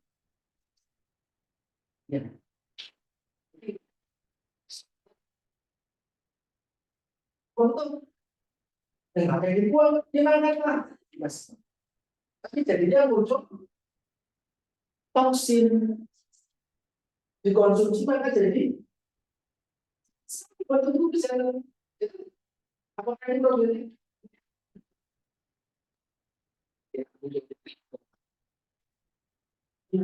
Ya. Untuk dengan apa yang dibuang, dimakan lah. Mas. Tapi jadinya muncul toksin, dikonsumsi maka jadi waktu itu bisa itu apakah ini probiotik? Ya, ya.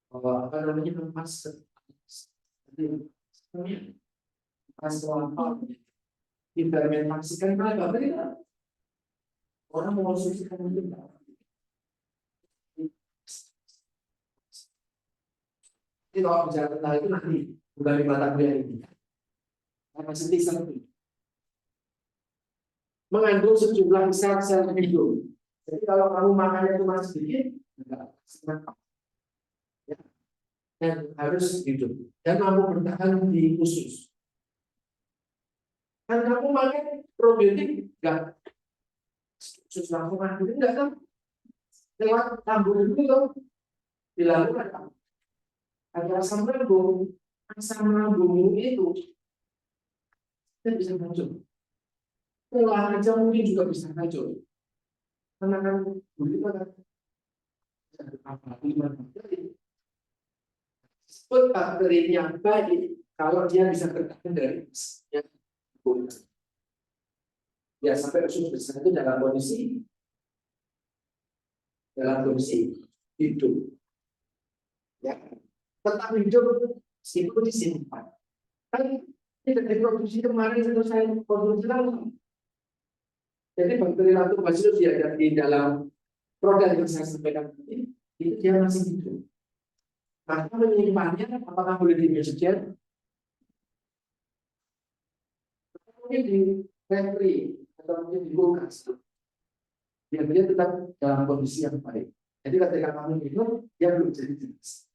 apa namanya ampas apa difermentasikan berapa berita orang mengonsumsikan itu enggak. Jadi kalau bicara tentang itu nanti bukan di mata kuliah ini. Kapasitas itu mengandung sejumlah sel-sel hidup. Jadi kalau kamu makannya cuma sedikit, enggak sempat. Ya. Dan harus hidup dan mampu bertahan di usus. Kan kamu makan probiotik enggak usus langsung mati enggak kan? Lewat lambung itu loh dilakukan. Ada asam lambung itu kita bisa muncul. Pola aja mungkin juga bisa hancur. Karena kan begitu kan apa bakteri. Sebut bakterinya baik kalau dia bisa bertahan dari yang buruk. Ya sampai usus besar itu dalam kondisi hidup. Ya, tetap hidup itu disimpan. Kan tidak diproduksi kemarin itu saya produksi langsung. Jadi bakteri lactobacillus dia ada di dalam produk yang saya sampaikan tadi, itu dia masih hidup. Maka menyimpannya apakah boleh dimejakan? Mungkin di refri atau mungkin di kulkas. Biar dia tetap dalam kondisi yang baik. Jadi ketika kamu minum, dia belum jadi jenis.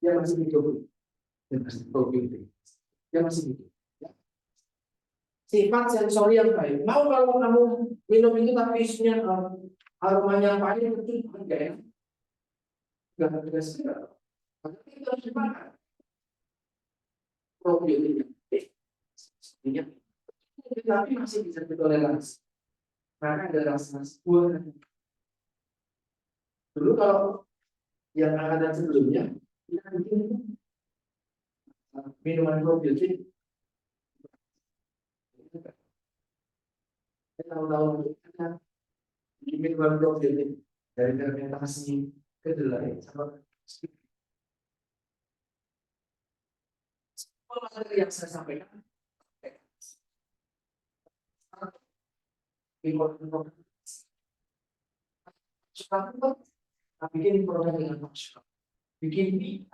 Dia masih hidup. Dia masih probiotik. Dia masih hidup. Sifat sensori yang baik. Mau kalau kamu minum itu tapi isinya aromanya pahit itu enggak enak. Enggak ada segera. Maka kita harus dimakan. Probiotik. Tapi masih bisa ditoleransi. Karena ada rasa buah. Dulu kalau yang angkatan sebelumnya kita bikin minuman probiotik. Tahu-tahu kita bikin minuman probiotik dari fermentasi kedelai sama materi yang saya sampaikan bikin produk dengan maksimal, bikin mie,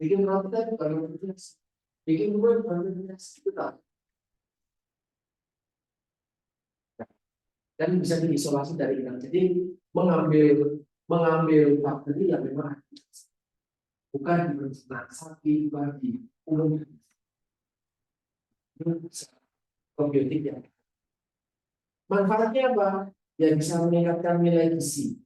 bikin roti baru bikin kue baru itu tak. Dan bisa diisolasi dari inang. Jadi mengambil bakteri yang memang bukan di pencernaan sapi, babi, umum. Probiotik ya. Manfaatnya apa? Ya bisa meningkatkan nilai gizi,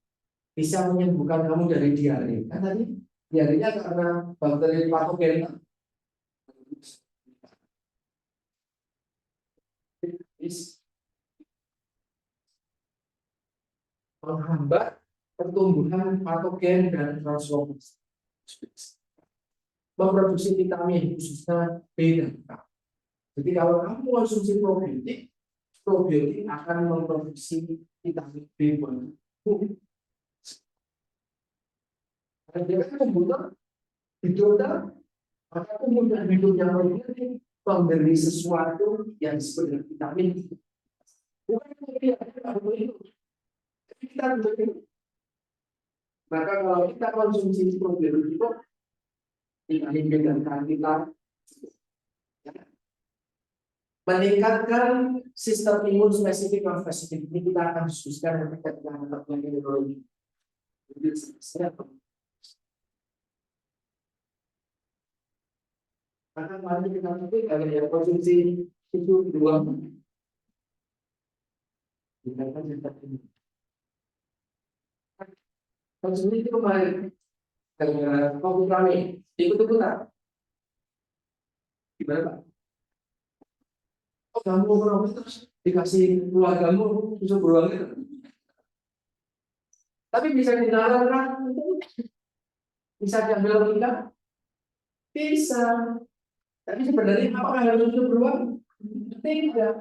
bisa menyembuhkan kamu dari diare. Kan tadi diarenya karena bakteri patogen. Menghambat pertumbuhan patogen dan transformasi. Memproduksi vitamin khususnya B dan K. Jadi kalau kamu konsumsi probiotik, probiotik akan memproduksi vitamin B baru. Dan dia kan kemudian hidupnya, maka kemudian hidupnya probiotik memberi sesuatu yang disebut dengan vitamin. Bukan kemudian kita hidup. Kita hidup. Maka kalau kita konsumsi probiotik itu vitamin B dan K kita meningkatkan sistem imun spesifik non spesifik. Ini kita akan diskusikan terkait dengan neurologi. Karena kemarin kita nanti kalau ya konsumsi itu dua. Konsumsi itu kemarin dengan kopi kami ikut-ikutan. Gimana Pak? Oh kamu merokok terus dikasih keluargamu susah beruang itu. Tapi bisa dilarang, bisa diambil logika, bisa. Tapi sebenarnya apakah harus susah beruang? Tidak.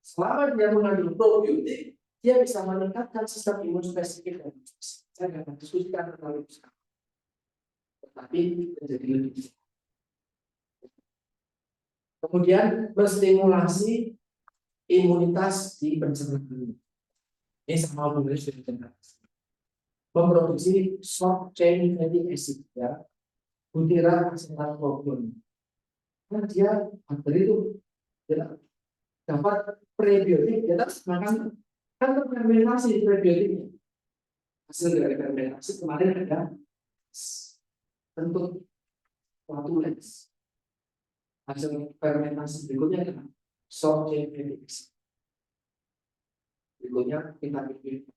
Selama dia mengandung probiotik, dia bisa meningkatkan sistem imun spesifik dan saya akan diskusikan tentang itu. tapi menjadi lebih. Kemudian menstimulasi imunitas di pencernaan. Ini sama hubungannya dengan memproduksi short chain fatty acid, ya, butiran asetat karbon. Nah, dia bakteri itu dia dapat prebiotik, dia makan kan fermentasi prebiotiknya. Hasil dari fermentasi kemarin ada bentuk flatulensi. Hasil fermentasi berikutnya adalah short chain fatty acid. Berikutnya vitamin B.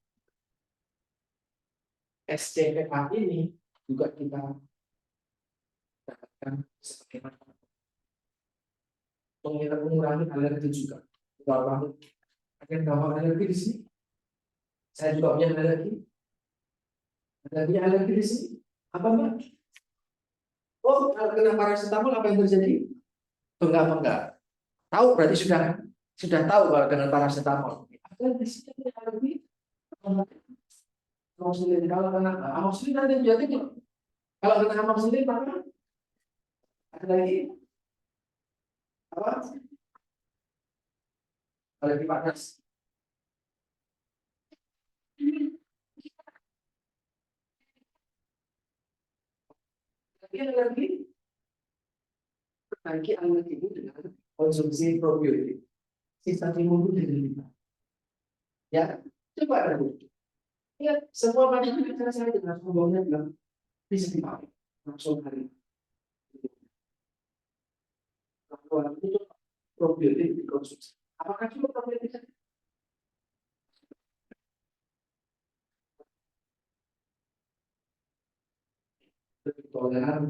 SCPA ini juga kita dapatkan sebagai mengurangi alergi juga. Kalau ada yang alergi di sini, saya juga punya alergi. Alergi di sini, apa mbak? Oh, kalau kena paracetamol apa yang terjadi? Enggak. Tahu berarti sudah tahu kalau dengan paracetamol. Alergi di sini alergi. Amoxicillin, kalau kena amoxicillin antibiotik loh. Kalau kena amoxicillin maka ada lagi apa? Alergi panas. Alergi perbaiki alergi itu dengan konsumsi probiotik. Sistem imun itu jadi ya, coba dulu. Ya, semua macam cara saya dengan ngomongnya bilang bisa dipakai langsung hari ini. Lalu itu probiotik dikonsumsi. Apakah cuma probiotik saja? Lebih toleran.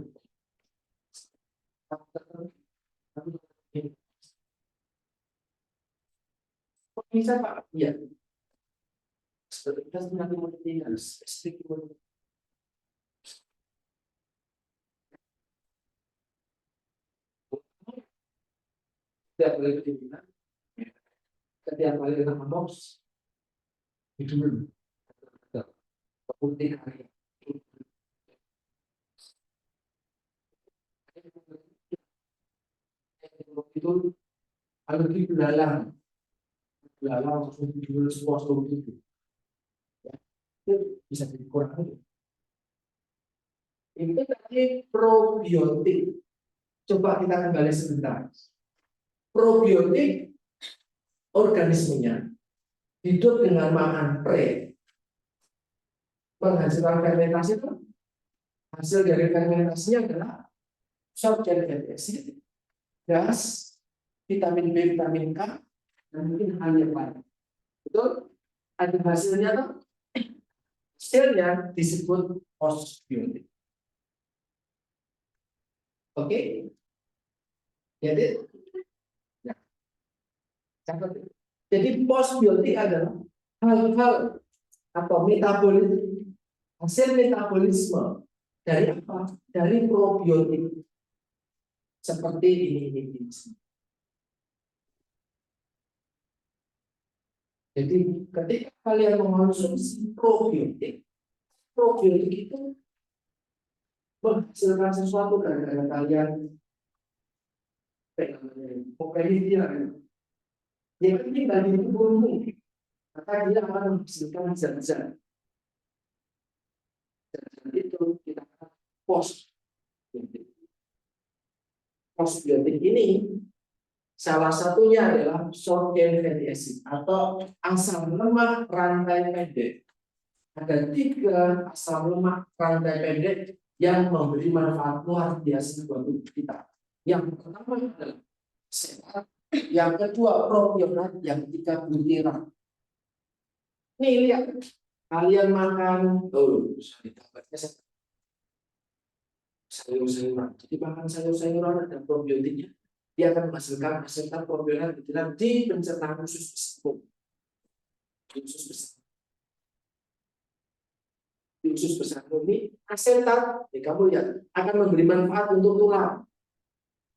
Kok bisa Pak? Iya. Kita sebenarnya memiliki spesifik. Setiap kali kedinginan, setiap kali kena moms, itu dulu. Putih hari. Itu alergi belalang langsung dijual semua seluruh itu. Ya, itu bisa dikurangi. Itu tadi probiotik. Coba kita kembali sebentar. Probiotik organismenya hidup dengan makan pre. Penghasil fermentasi itu hasil dari fermentasinya adalah short chain fatty acid, gas, vitamin B, vitamin K, dan mungkin hal yang lain. Betul? Ada hasilnya tuh. Hasilnya disebut postbiotik. Oke? Jadi, ya. Jadi postbiotik adalah hal-hal atau hasil metabolisme dari apa? Dari probiotik seperti ini. Jadi ketika kalian mengonsumsi probiotik itu menghasilkan sesuatu dari kalian dia ini dari tubuhmu, maka dia akan menghasilkan zat-zat. Dan itu kita postbiotik ini salah satunya adalah short chain fatty acid atau asam lemak rantai pendek. Ada 3 asam lemak rantai pendek yang memberi manfaat luar biasa buat tubuh kita. Yang pertama adalah sehat, yang kedua probiotik, yang ketiga butiran. Nih lihat, kalian makan, sayur-sayuran. Jadi makan sayur-sayuran ada probiotiknya. Dia akan menghasilkan asetat probiotik butiran di pencernaan usus besar ini asetat, kamu lihat akan memberi manfaat untuk tulang,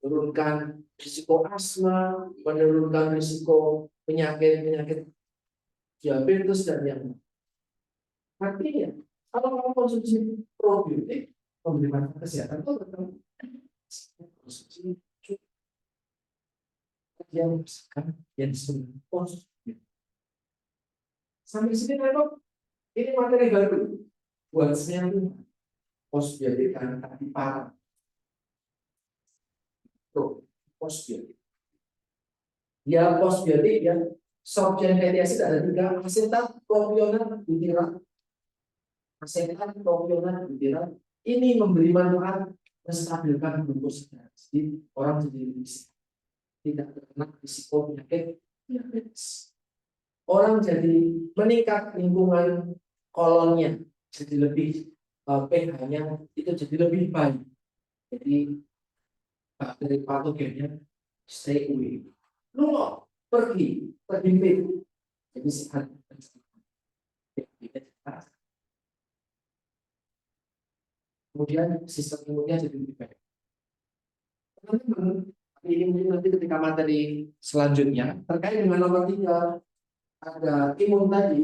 menurunkan risiko asma, menurunkan risiko penyakit diabetes dan yang lain. Artinya kalau kamu konsumsi probiotik, memberi manfaat kesehatan itu betul. Yang sekarang yang disebut sampai sini memang ini materi baru buat saya tuh postbiotik kan tapi parah tuh postbiotik ya postbiotik ya short-chain fatty acid ada 3 asetat propionat butirat asetat propionat butirat ini memberi manfaat menstabilkan glukosa jadi orang jadi tidak terkena risiko penyakit diabetes. Orang jadi meningkat lingkungan kolonnya, jadi lebih pH-nya itu jadi lebih baik. Jadi bakteri patogennya stay away. Lu pergi jadi sehat. Kemudian sistem imunnya jadi lebih baik. Teman-teman, ini mungkin nanti ketika materi selanjutnya terkait dengan nomor 3 ada imun tadi.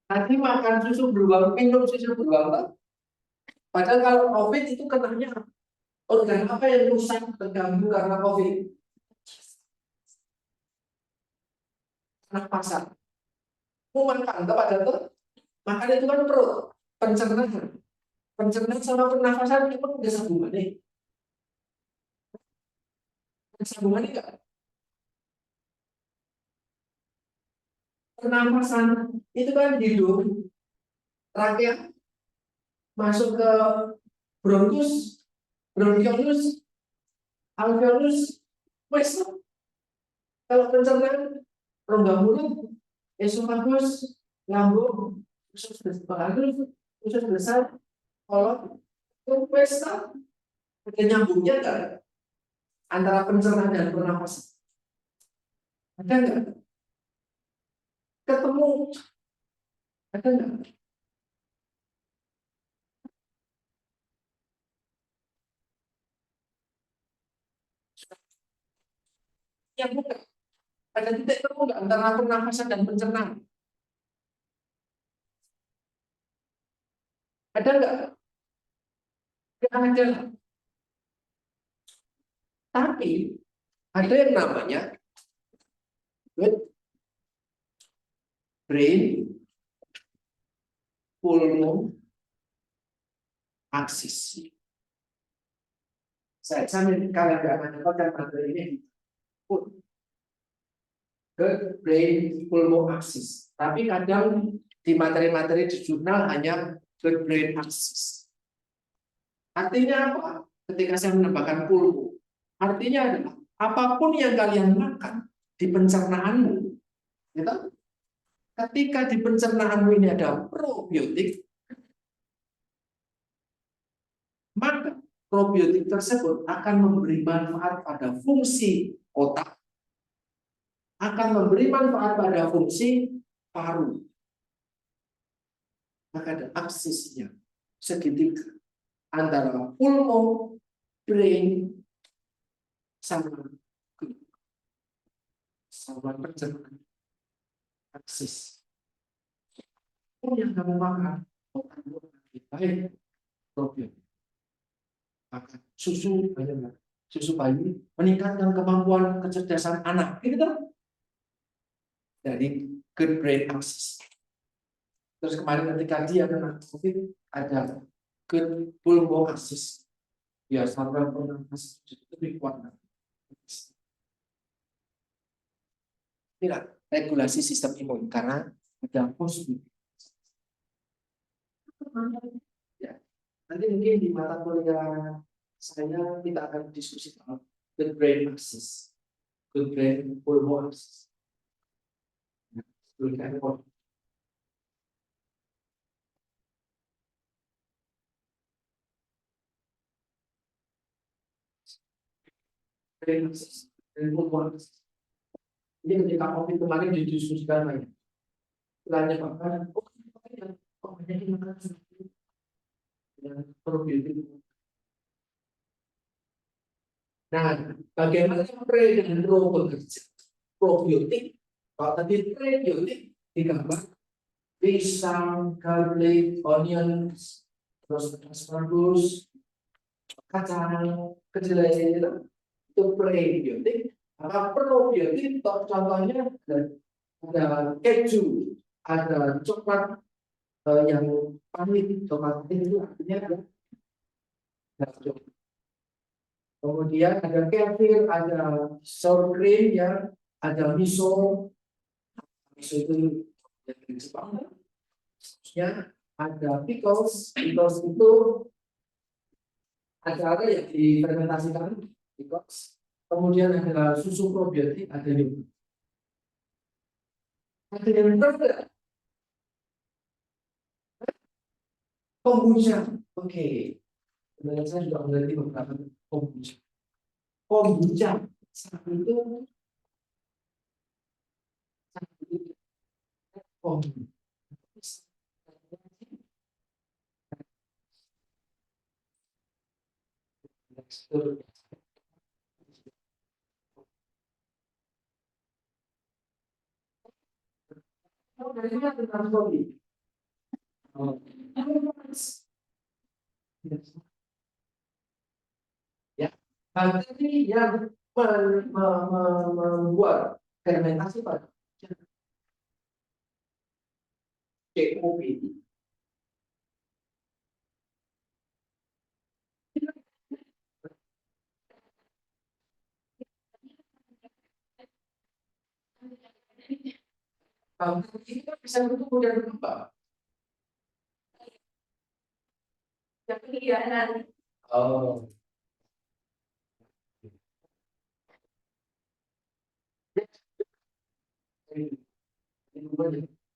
Tadi makan susu beruang, minum susu beruang. Padahal kalau COVID itu kenanya organ apa yang rusak terganggu karena COVID? Pernapasan. Mau makan, padahal tuh makan itu kan perut, pencernaan. Pencernaan sama pernapasan itu ada sambungannya. Ada sambungannya enggak? Pernapasan itu kan hidung, trachea, masuk ke bronkus, bronkiolus, alveolus, wes. Kalau pencernaan, rongga mulut, esofagus, lambung, usus besar, kolon, itu wes ada nyambungnya enggak antara pencernaan dan pernapasan? Ada enggak? Ketemu, ada enggak? Yang bukan. Ada titik temu enggak antara pernapasan dan pencernaan? Ada enggak? Enggak ada. Tapi ada yang namanya good brain pulmo axis. Saya sambil kalian mendapatkan materi ini. Good brain pulmo axis. Tapi kadang di materi-materi di jurnal hanya good brain axis. Artinya apa? Ketika saya menambahkan pulmo, artinya adalah apapun yang kalian makan di pencernaanmu, gitu? Ketika di pencernaanmu ini ada probiotik, maka probiotik tersebut akan memberi manfaat pada fungsi otak, akan memberi manfaat pada fungsi paru. Maka ada aksisnya segitiga antara pulmo, brain, sama pencernaan. Aksis. Yang kamu makan, otakmu akan lebih baik. Probiotik. Makan susu banyak, susu bayi meningkatkan kemampuan kecerdasan anak, gitu kan? Dari good brain axis. Terus kemarin ketika dia kena COVID ada good pulmo axis. Ya, saluran pernafasan itu lebih kuat. Tidak, regulasi sistem imun karena ada postbiotik. Ya, nanti mungkin di mata kuliah saya kita akan diskusi soal good brain axis, good brain pulmo axis. Brain axis, brain pulmo axis. Ini ketika COVID kemarin didiskusikan banyak. Tanya Pak, oh banyak yang makan probiotik. Nah, bagaimana pre dan pro bekerja? Probiotik, kalau tadi prebiotik digambar pisang, garlic, onions, terus asparagus, kacang, kedelai itu prebiotik. Maka probiotik contohnya ada keju, ada coklat yang pahit, coklat pahit itu artinya ada coklat. Kemudian ada kefir, ada sour cream, ya, ada miso. Miso itu dari Jepang. Seterusnya ada pickles. Pickles itu ada yang difermentasikan, pickles. Kemudian ada susu probiotik, ada yogurt. Ada yang berbeda. Kombucha. Oke. Sebenarnya saya juga mengerti beberapa kombucha. Kombucha. Satu itu kombucha. Ya, bakteri yang membuat fermentasi pada COPD. Bakteri itu bisa bertumbuh dan berkembang. Yang kegiatan. Oh.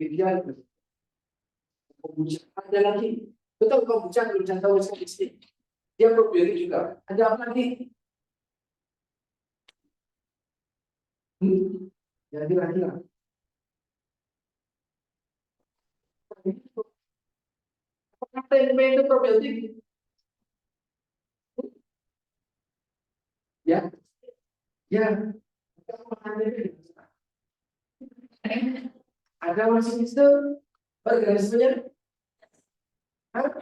Ideal. Kombucha. Ada lagi. Betul kombucha belum saya tahu di sini. Dia probiotik juga. Ada apa lagi? Jadi lagi lah. Tempe itu probiotik. Ya, ya. Ada masih itu organismenya? Hah?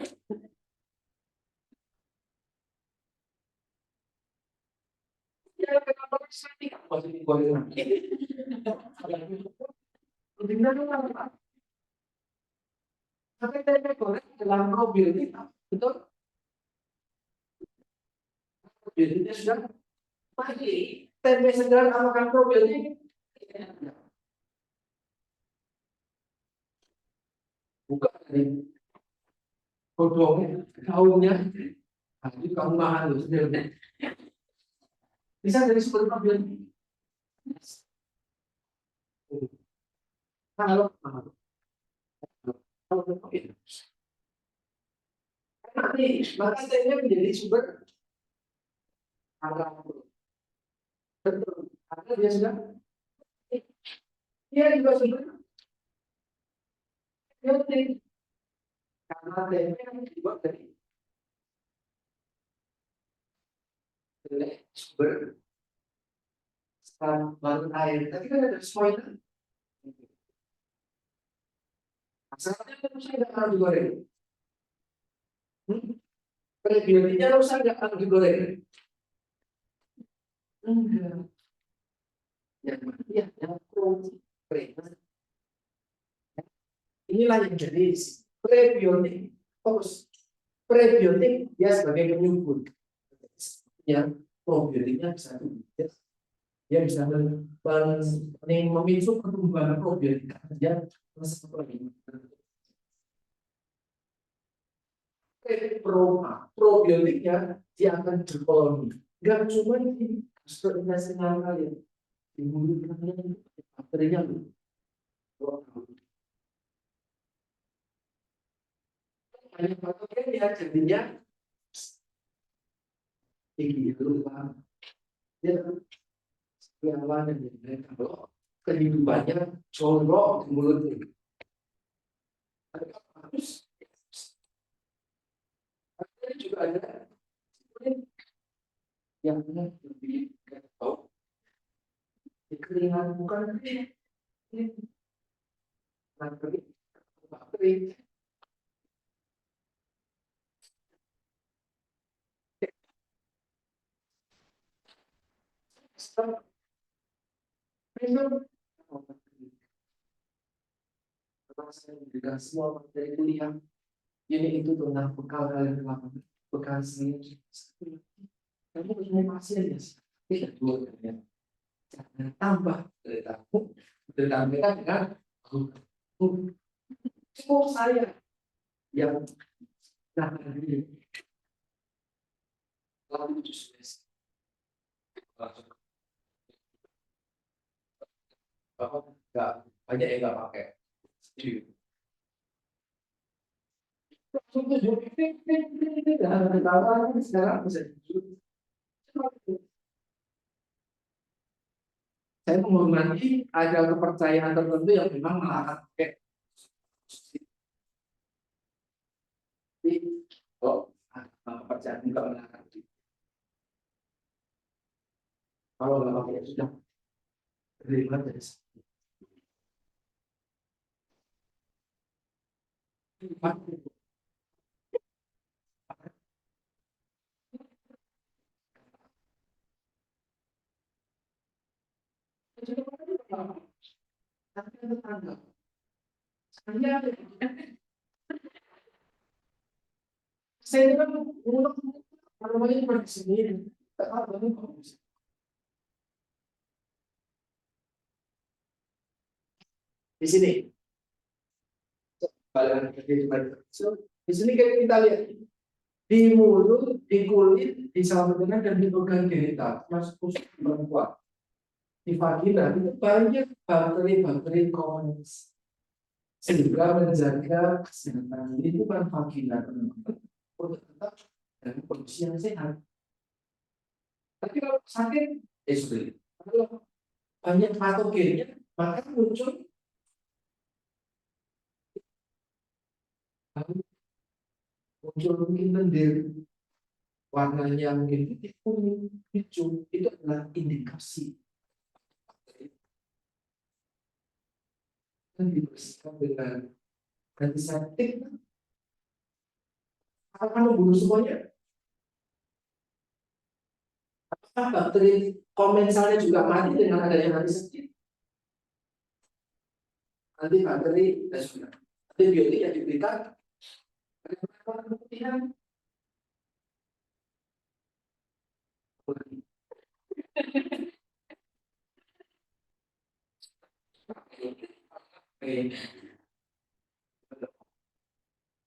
Ya, kenapa sakit? Masih digoreng. Benar apa? Tapi tempe goreng dalam probiotik, betul? Probiotiknya sudah pasti. Tempe segar apakah probiotik? Bukan dari kodongnya, daunnya. Nah, itu kamu makan loh sebenarnya. Bisa dari sumber probiotik. Kalau nanti maka tempe menjadi sumber makanan. Betul. Karena dia sudah dia juga sumber protein. Karena tempe yang dibuat dari sumber bahan air. Tapi kan ada semua itu. Asalnya rusak nggak kalau digoreng. Prebiotiknya rusak nggak kalau digoreng. Enggak. Yang protein. Inilah yang jadi prebiotik. Terus prebiotik dia sebagai penyumbur. Yang probiotiknya bisa dia bisa memicu pertumbuhan probiotik dia seperti ini. Probiotiknya dia akan berkoloni. Enggak cuma di intestinal kalian, di mulut kalian bakterinya loh. Banyak bakteri ya jadinya tinggi lupa. Dia yang mana nih kalau kehidupannya jorok di mulut ini. Harus yang lebih oh, keringan bukan kering, bukan kering, bukan kering. Stop. Minum. Setelah saya memberikan semua materi kuliah, ini itu tentang bekal kalian lakukan, bekal saya. Kamu punya pasien ya, tidak dua kalian. Jangan tambah deritamu, derita mereka dengan cukup saya yang jangan diri. Lalu justru nggak banyak yang nggak pakai. Saya menghormati ada kepercayaan tertentu yang memang melarang pakai. Oh, kepercayaan juga melarang. Kalau nggak pakai sudah terlibat dari saya kan kalau ini pergi sendiri, di sini. Di sini kita lihat di mulut, di kulit, di saluran tengah dan di organ genital, termasuk khusus perempuan. Di vagina itu banyak bakteri-bakteri kolonis sehingga menjaga kesehatan. Ini bukan vagina teman-teman, untuk tetap dalam kondisi yang sehat. Tapi kalau sakit, sorry, kalau banyak patogennya, maka muncul mungkin lendir, warnanya mungkin putih, kuning, hijau, itu adalah indikasi yang dibersihkan dengan antiseptik akan membunuh semuanya. Apakah bakteri komensalnya juga mati dengan adanya antiseptik? Nanti bakteri antibiotik yang diberikan ada kemungkinan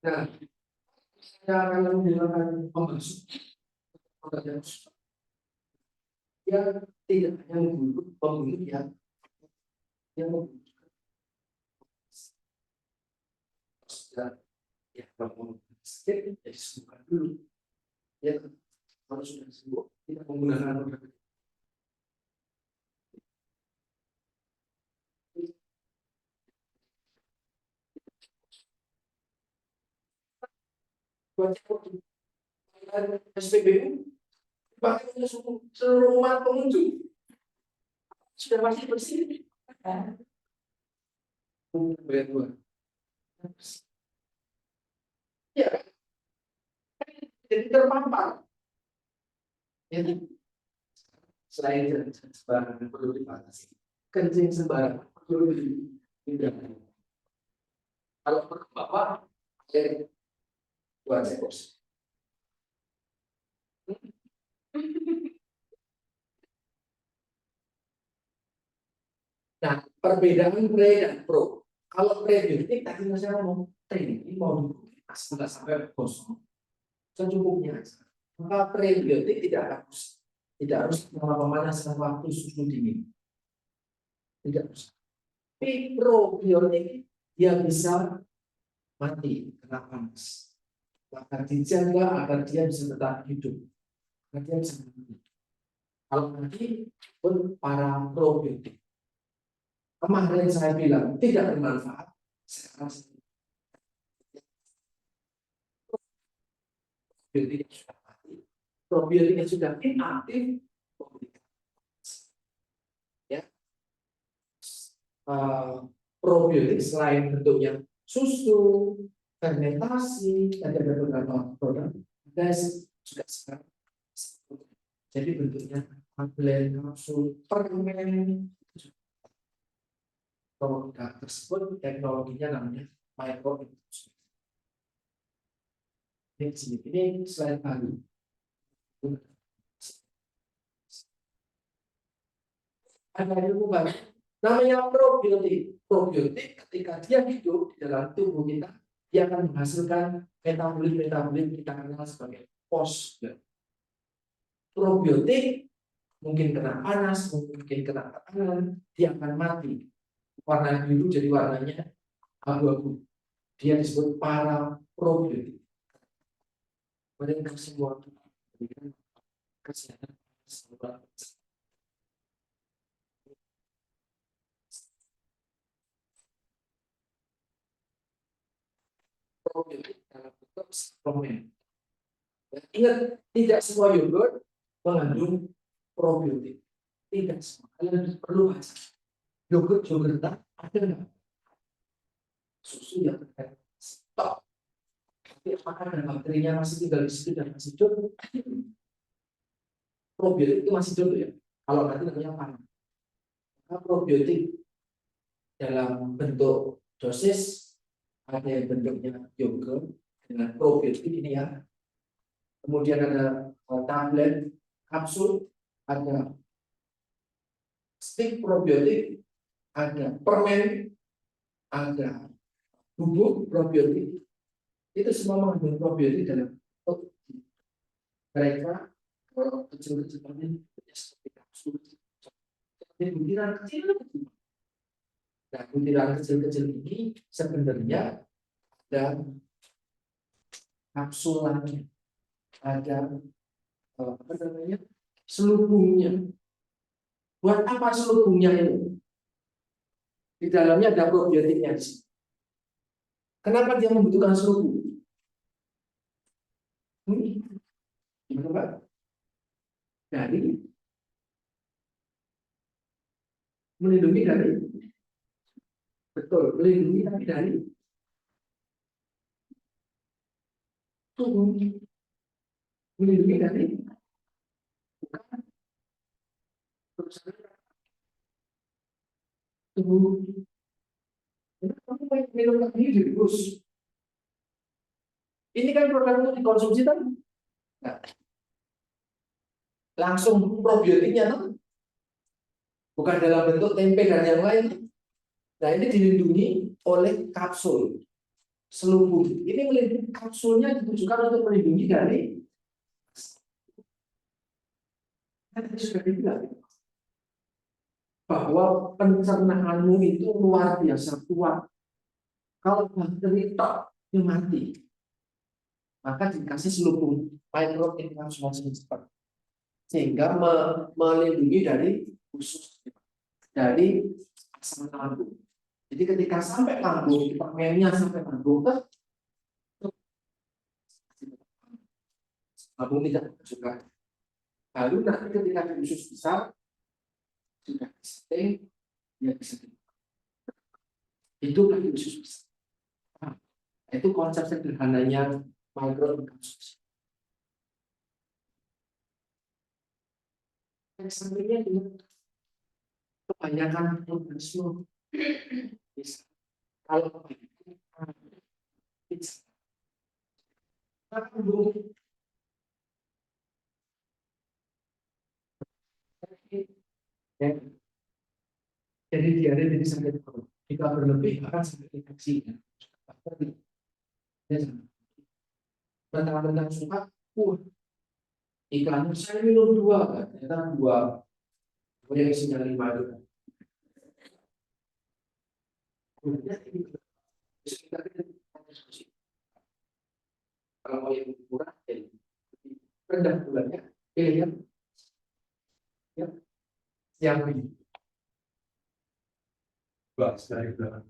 nah, saya akan menggunakan pembasuh dia tidak hanya membunuh yang membutuhkan ya kalau sakit ya disembuhkan dulu ya kalau sudah sembuh kita menggunakan obat. SPBU pakai seluruh umat pengunjung sudah pasti bersih. Ya, jadi terpapar. Jadi selain sembarangan perlu dibatasi, kencing sembarangan perlu dihindari. Kalau perlu bapak, buat saya bos. Nah, perbedaan pre dan pro. Kalau prebiotik tadi saya ngomong ini mau dibungkus nggak sampai kosong, secukupnya aja. Maka prebiotik tidak harus pemanasan waktu suhu dingin, tidak harus. Tapi probiotik dia bisa mati kena panas, maka dijaga agar dia bisa tetap hidup, agar dia bisa mati. Kalau mati pun para probiotik kemarin saya bilang tidak bermanfaat, sekarang probiotik sudah mati, Probiotik yang sudah inaktif, ya. Probiotik selain bentuknya susu, fermentasi, ada beberapa produk, ada juga sekarang. Jadi bentuknya tablet, kapsul, permen. Produk tersebut teknologinya namanya microinfusion. Ini slide baru. Ada ilmu baru. Namanya probiotik. Probiotik ketika dia hidup di dalam tubuh kita, dia akan menghasilkan metabolit-metabolit kita kenal sebagai postbiotik. Probiotik mungkin kena panas, mungkin kena tekanan, dia akan mati. Warna biru jadi warnanya abu-abu. Dia disebut para probiotik. Mereka semua memberikan kesehatan semua. Probiotik dalam bentuk suplemen. Ingat, tidak semua yogurt mengandung probiotik. Tidak semua. Kalian perlu baca. Yogurt ada nggak? Susu yang terkait stok. Tapi apakah ada bakterinya masih tinggal di situ dan masih hidup? Probiotik itu masih hidup ya. Kalau berarti namanya apa? Maka probiotik dalam bentuk dosis ada yang bentuknya yogurt dengan probiotik ini ya. Kemudian ada tablet, kapsul, ada stick probiotik, ada permen, ada bubuk probiotik. Itu semua mengandung probiotik dalam bentuk mereka. Kalau kecil-kecil ini seperti kapsul, seperti butiran kecil-kecil. Nah, butiran kecil-kecil ini sebenarnya ada kapsulannya, ada apa namanya, selubungnya. Buat apa selubungnya itu? Di dalamnya ada probiotiknya. Kenapa dia membutuhkan selubung? Gimana Pak? Dari melindungi dari, betul, melindungi tapi dari tubuh, melindungi dari bukan kerusakan tubuh. Kamu minum lagi virus. Ini kan produk untuk dikonsumsi kan? Nah, langsung probiotiknya kan? Bukan dalam bentuk tempe dan yang lain. Nah, ini dilindungi oleh kapsul selubung. Ini melindungi, kapsulnya ditujukan untuk melindungi dari, tadi sudah dibilang bahwa pencernaanmu itu luar biasa kuat. Kalau bakteri tok yang mati, maka dikasih selubung microinfusion cepat sehingga melindungi dari usus, dari asam lambung. Jadi ketika sampai lambung, permennya sampai lambung, lambung tidak juga. Lalu nanti ketika di usus besar sudah stay, dia bisa hidup lagi usus besar. Nah, itu konsep sederhananya microinfusion. Sampingnya juga kebanyakan organisme bisa. Kalau bisa. Jadi diare jadi sakit perut. Jika berlebih akan sakit infeksi. Mentang-mentang suka, iklannya saya minum dua, ternyata dua yang isinya 5 itu. Kalau mau yang murah, jadi rendah gulanya, pilih yang ini. Bahas dari belakang.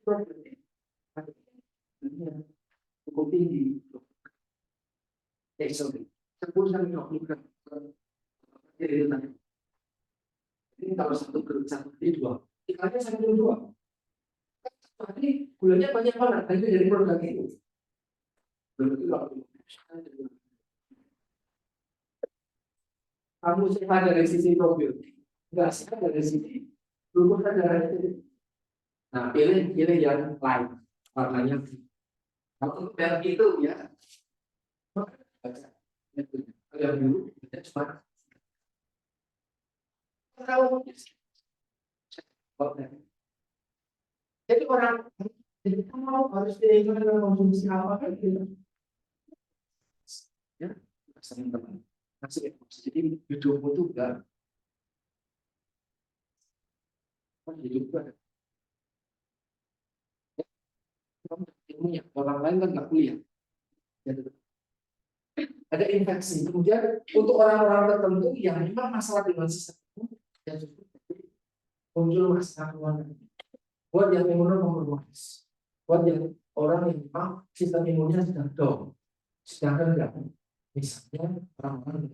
probiotik cukup tinggi. Sorry, 10 sampai 20 gram. Ini kalau satu kali dua, ikannya sampai dua. Tapi gulanya banyak banget, itu dari produk itu. Kamu sehat dari sisi probiotik, nggak sehat dari sisi glukosa darah itu. Nah, pilih yang lain, warnanya. Kalau merek itu ya, baca. Kalau yang dulu kita cuma tahu. Jadi orang jadi tahu harus dengan konsumsi apa gitu. Ya, sering teman. Kasih informasi. Jadi hidupmu itu enggak hidup itu ada ilmunya. Orang lain kan nggak kuliah. Ada infeksi. Kemudian untuk orang-orang tertentu yang memang masalah dengan sistem yang muncul masalah keuangan. Buat yang imunokompromis, buat yang orang yang memang sistem imunnya sedang down, sedang rendah. Misalnya orang-orang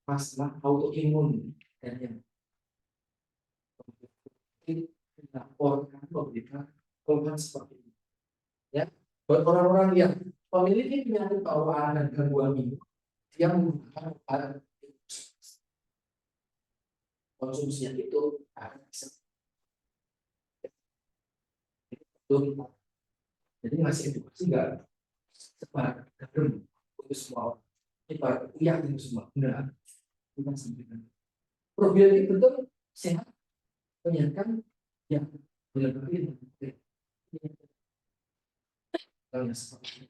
masalah autoimun dan yang dilaporkan memberikan keluhan seperti ini. Ya, buat orang-orang yang memiliki penyakit bawaan dan gangguan imun, dia menggunakan obat konsumsinya itu akan bisa. Jadi masih edukasi enggak sebar gaduh untuk semua orang. Sebar yakin semua. Benar. Kita sampaikan. Probiotik betul sehat, menyehatkan, ya benar benar. Kalau seperti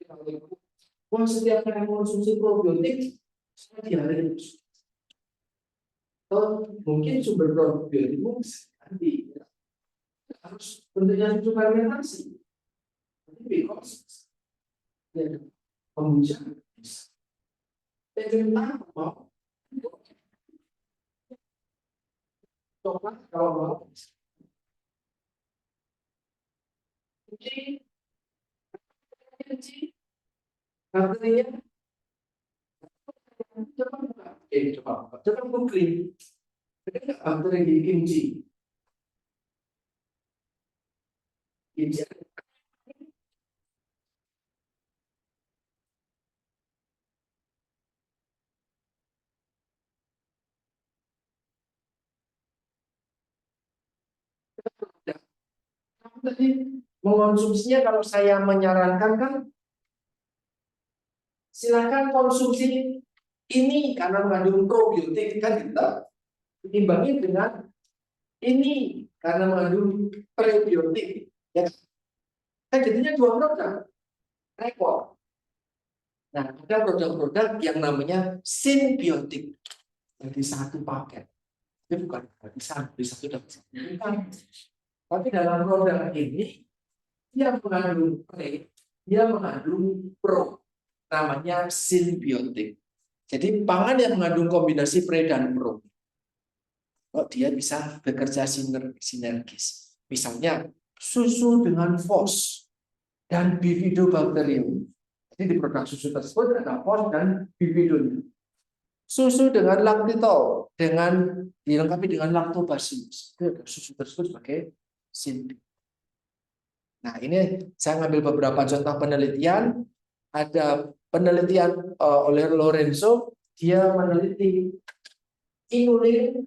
kalau setiap kali mengonsumsi probiotik, saya diare terus. Atau mungkin sumber probiotik nanti harus bentuknya susu fermentasi. Because kombucha mau coklat kalau mau jadi artinya coba googling bakteri di kimchi. Tadi mengonsumsinya kalau saya menyarankan kan silakan konsumsi ini karena mengandung probiotik kan kita imbangi dengan ini karena mengandung prebiotik ya kan jadinya dua produk rekor. Nah ada produk-produk yang namanya simbiotik jadi satu paket itu bukan bisa dapat tapi dalam produk ini dia mengandung pre, dia mengandung pro, namanya simbiotik. Jadi pangan yang mengandung kombinasi pre dan pro, dia bisa bekerja sinergis. Misalnya susu dengan fos dan bifidobacterium. Jadi di produk susu tersebut ada fos dan bifidonya. Susu dengan laktitol, dengan dilengkapi dengan lactobacillus. Susu tersebut sebagai simbiotik. Nah, ini saya ngambil beberapa contoh penelitian. Ada penelitian oleh Lorenzo, dia meneliti inulin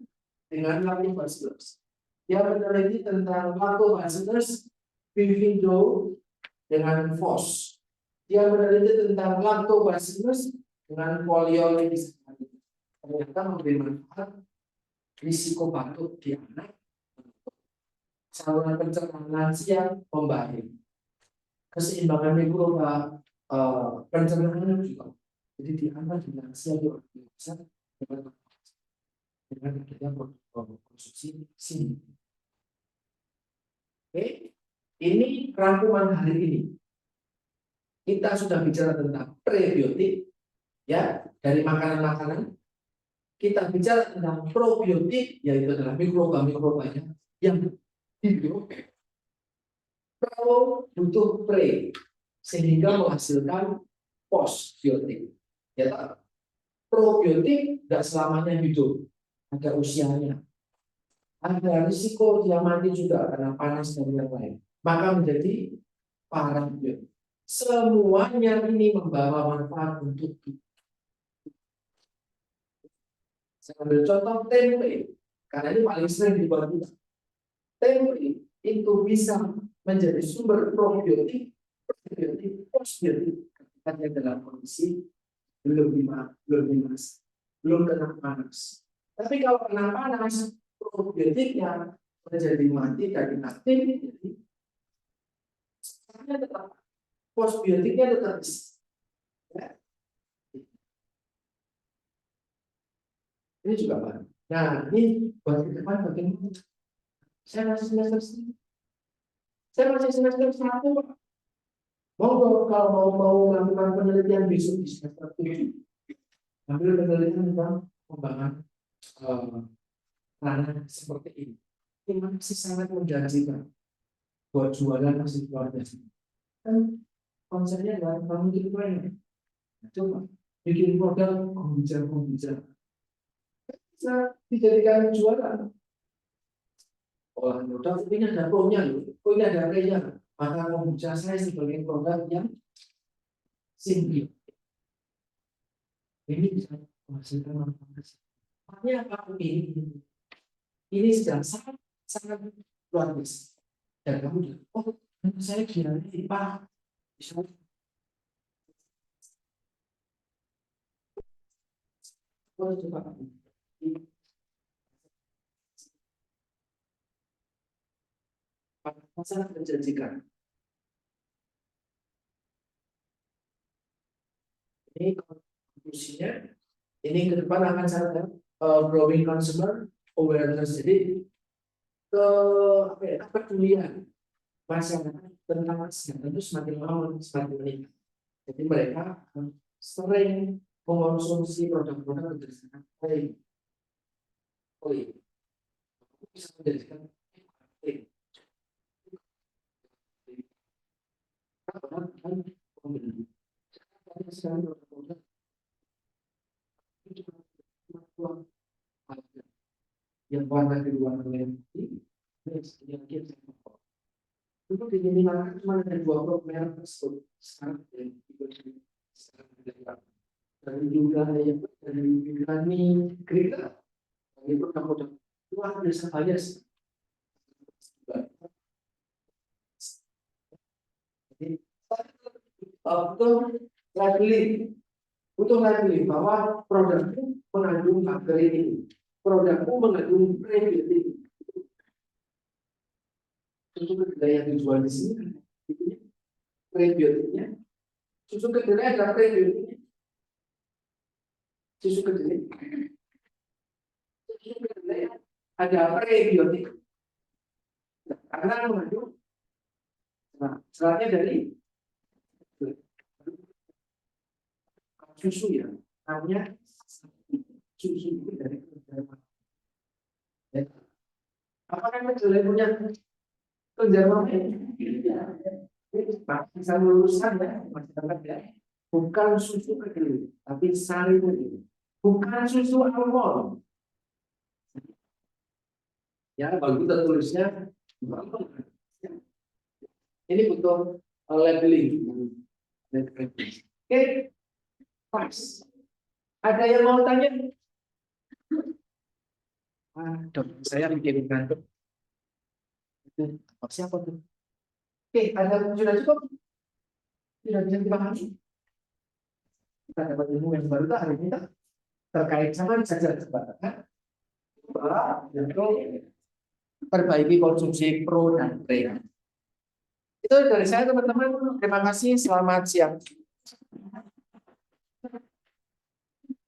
dengan lactobacillus. Dia meneliti tentang lactobacillus bifido dengan fos. Dia meneliti tentang lactobacillus dengan poliolipis. Ternyata memberi manfaat risiko batuk di anak, saluran pencernaan lansia membaik, keseimbangan mikroba pencernaan juga. Jadi di anak di lansia juga bisa dengan adanya konsumsi sini. Oke, ini rangkuman hari ini. Kita sudah bicara tentang prebiotik, ya dari makanan-makanan. Kita bicara tentang probiotik, yaitu adalah mikroba-mikrobanya yang hidup pro butuh pre sehingga menghasilkan postbiotik. Ya, probiotik tidak selamanya hidup, ada usianya, ada risiko dia mati juga karena panas dan yang lain. Maka menjadi parabiotik. Semuanya ini membawa manfaat untuk kita. Saya ambil contoh tempe, karena ini paling sering dibuat kita. Tempe itu bisa menjadi sumber probiotik, postbiotik ketika dia dalam kondisi belum dimasak, belum kena panas. Tapi kalau kena panas, probiotiknya menjadi mati dari aktif, jadi tetap postbiotiknya tetap bisa. Ya. Ini juga Pak. Nah, ini buat ke depan bagaimana? Saya masih semester sini. Saya masih semester 1, Pak. Kalau mau melakukan penelitian besok di semester 7, ambil penelitian tentang pengembangan tanah seperti ini. Ini masih sangat menjanjikan buat jualan masih luar biasa. Kan konsepnya adalah kamu itu apa? Coba bikin produk kombucha bisa dijadikan jualan. Olahan produk ini ada pro-nya loh, ini ada pre-nya. Maka kombucha saya sebagai produk yang simple. Ini bisa menghasilkan manfaat. Makanya apa ini sedang sangat luar biasa. Dan kamu oh saya kira ini Pak bisa coba sangat menjanjikan. Ini konklusinya, ini ke depan akan sangat growing consumer awareness. Jadi ke apa ya, kepedulian masyarakat tentang kesehatan itu semakin lama semakin meningkat. Jadi mereka sering mengonsumsi produk-produk berdasarkan baik. Oh iya, bisa menjadikan yang warna kedua yang itu diminimalkan cuma ada 2 merek tersebut sekarang dari juga yang dari kami Greta itu produk luar biasa banyak. Jadi butuh labeling bahwa produkku mengandung bakteri ini, produkku mengandung prebiotik. Susu kedelai yang dijual di sini itu prebiotiknya. Susu kedelai ada prebiotiknya. Susu kedelai ada prebiotik karena mengandung seratnya dari susu ya, namanya susu itu dari kedelai. Apakah kedelai punya kedelai? Bisa meluruskan ya masyarakat ya. Bukan susu kedelai, tapi sari kedelai. Bukan susu almond. Ya, kalau kita tulisnya ini butuh labeling. Oke, pas. Ada yang mau tanya? Dok, saya bikin kantor. Siapa tuh? Oke, ada sudah cukup? Sudah bisa dipahami? Kita dapat ilmu yang baru hari ini terkait sama jajan sebenarnya. Untuk perbaiki konsumsi pro dan pre. Itu dari saya teman-teman. Terima kasih. Selamat siang.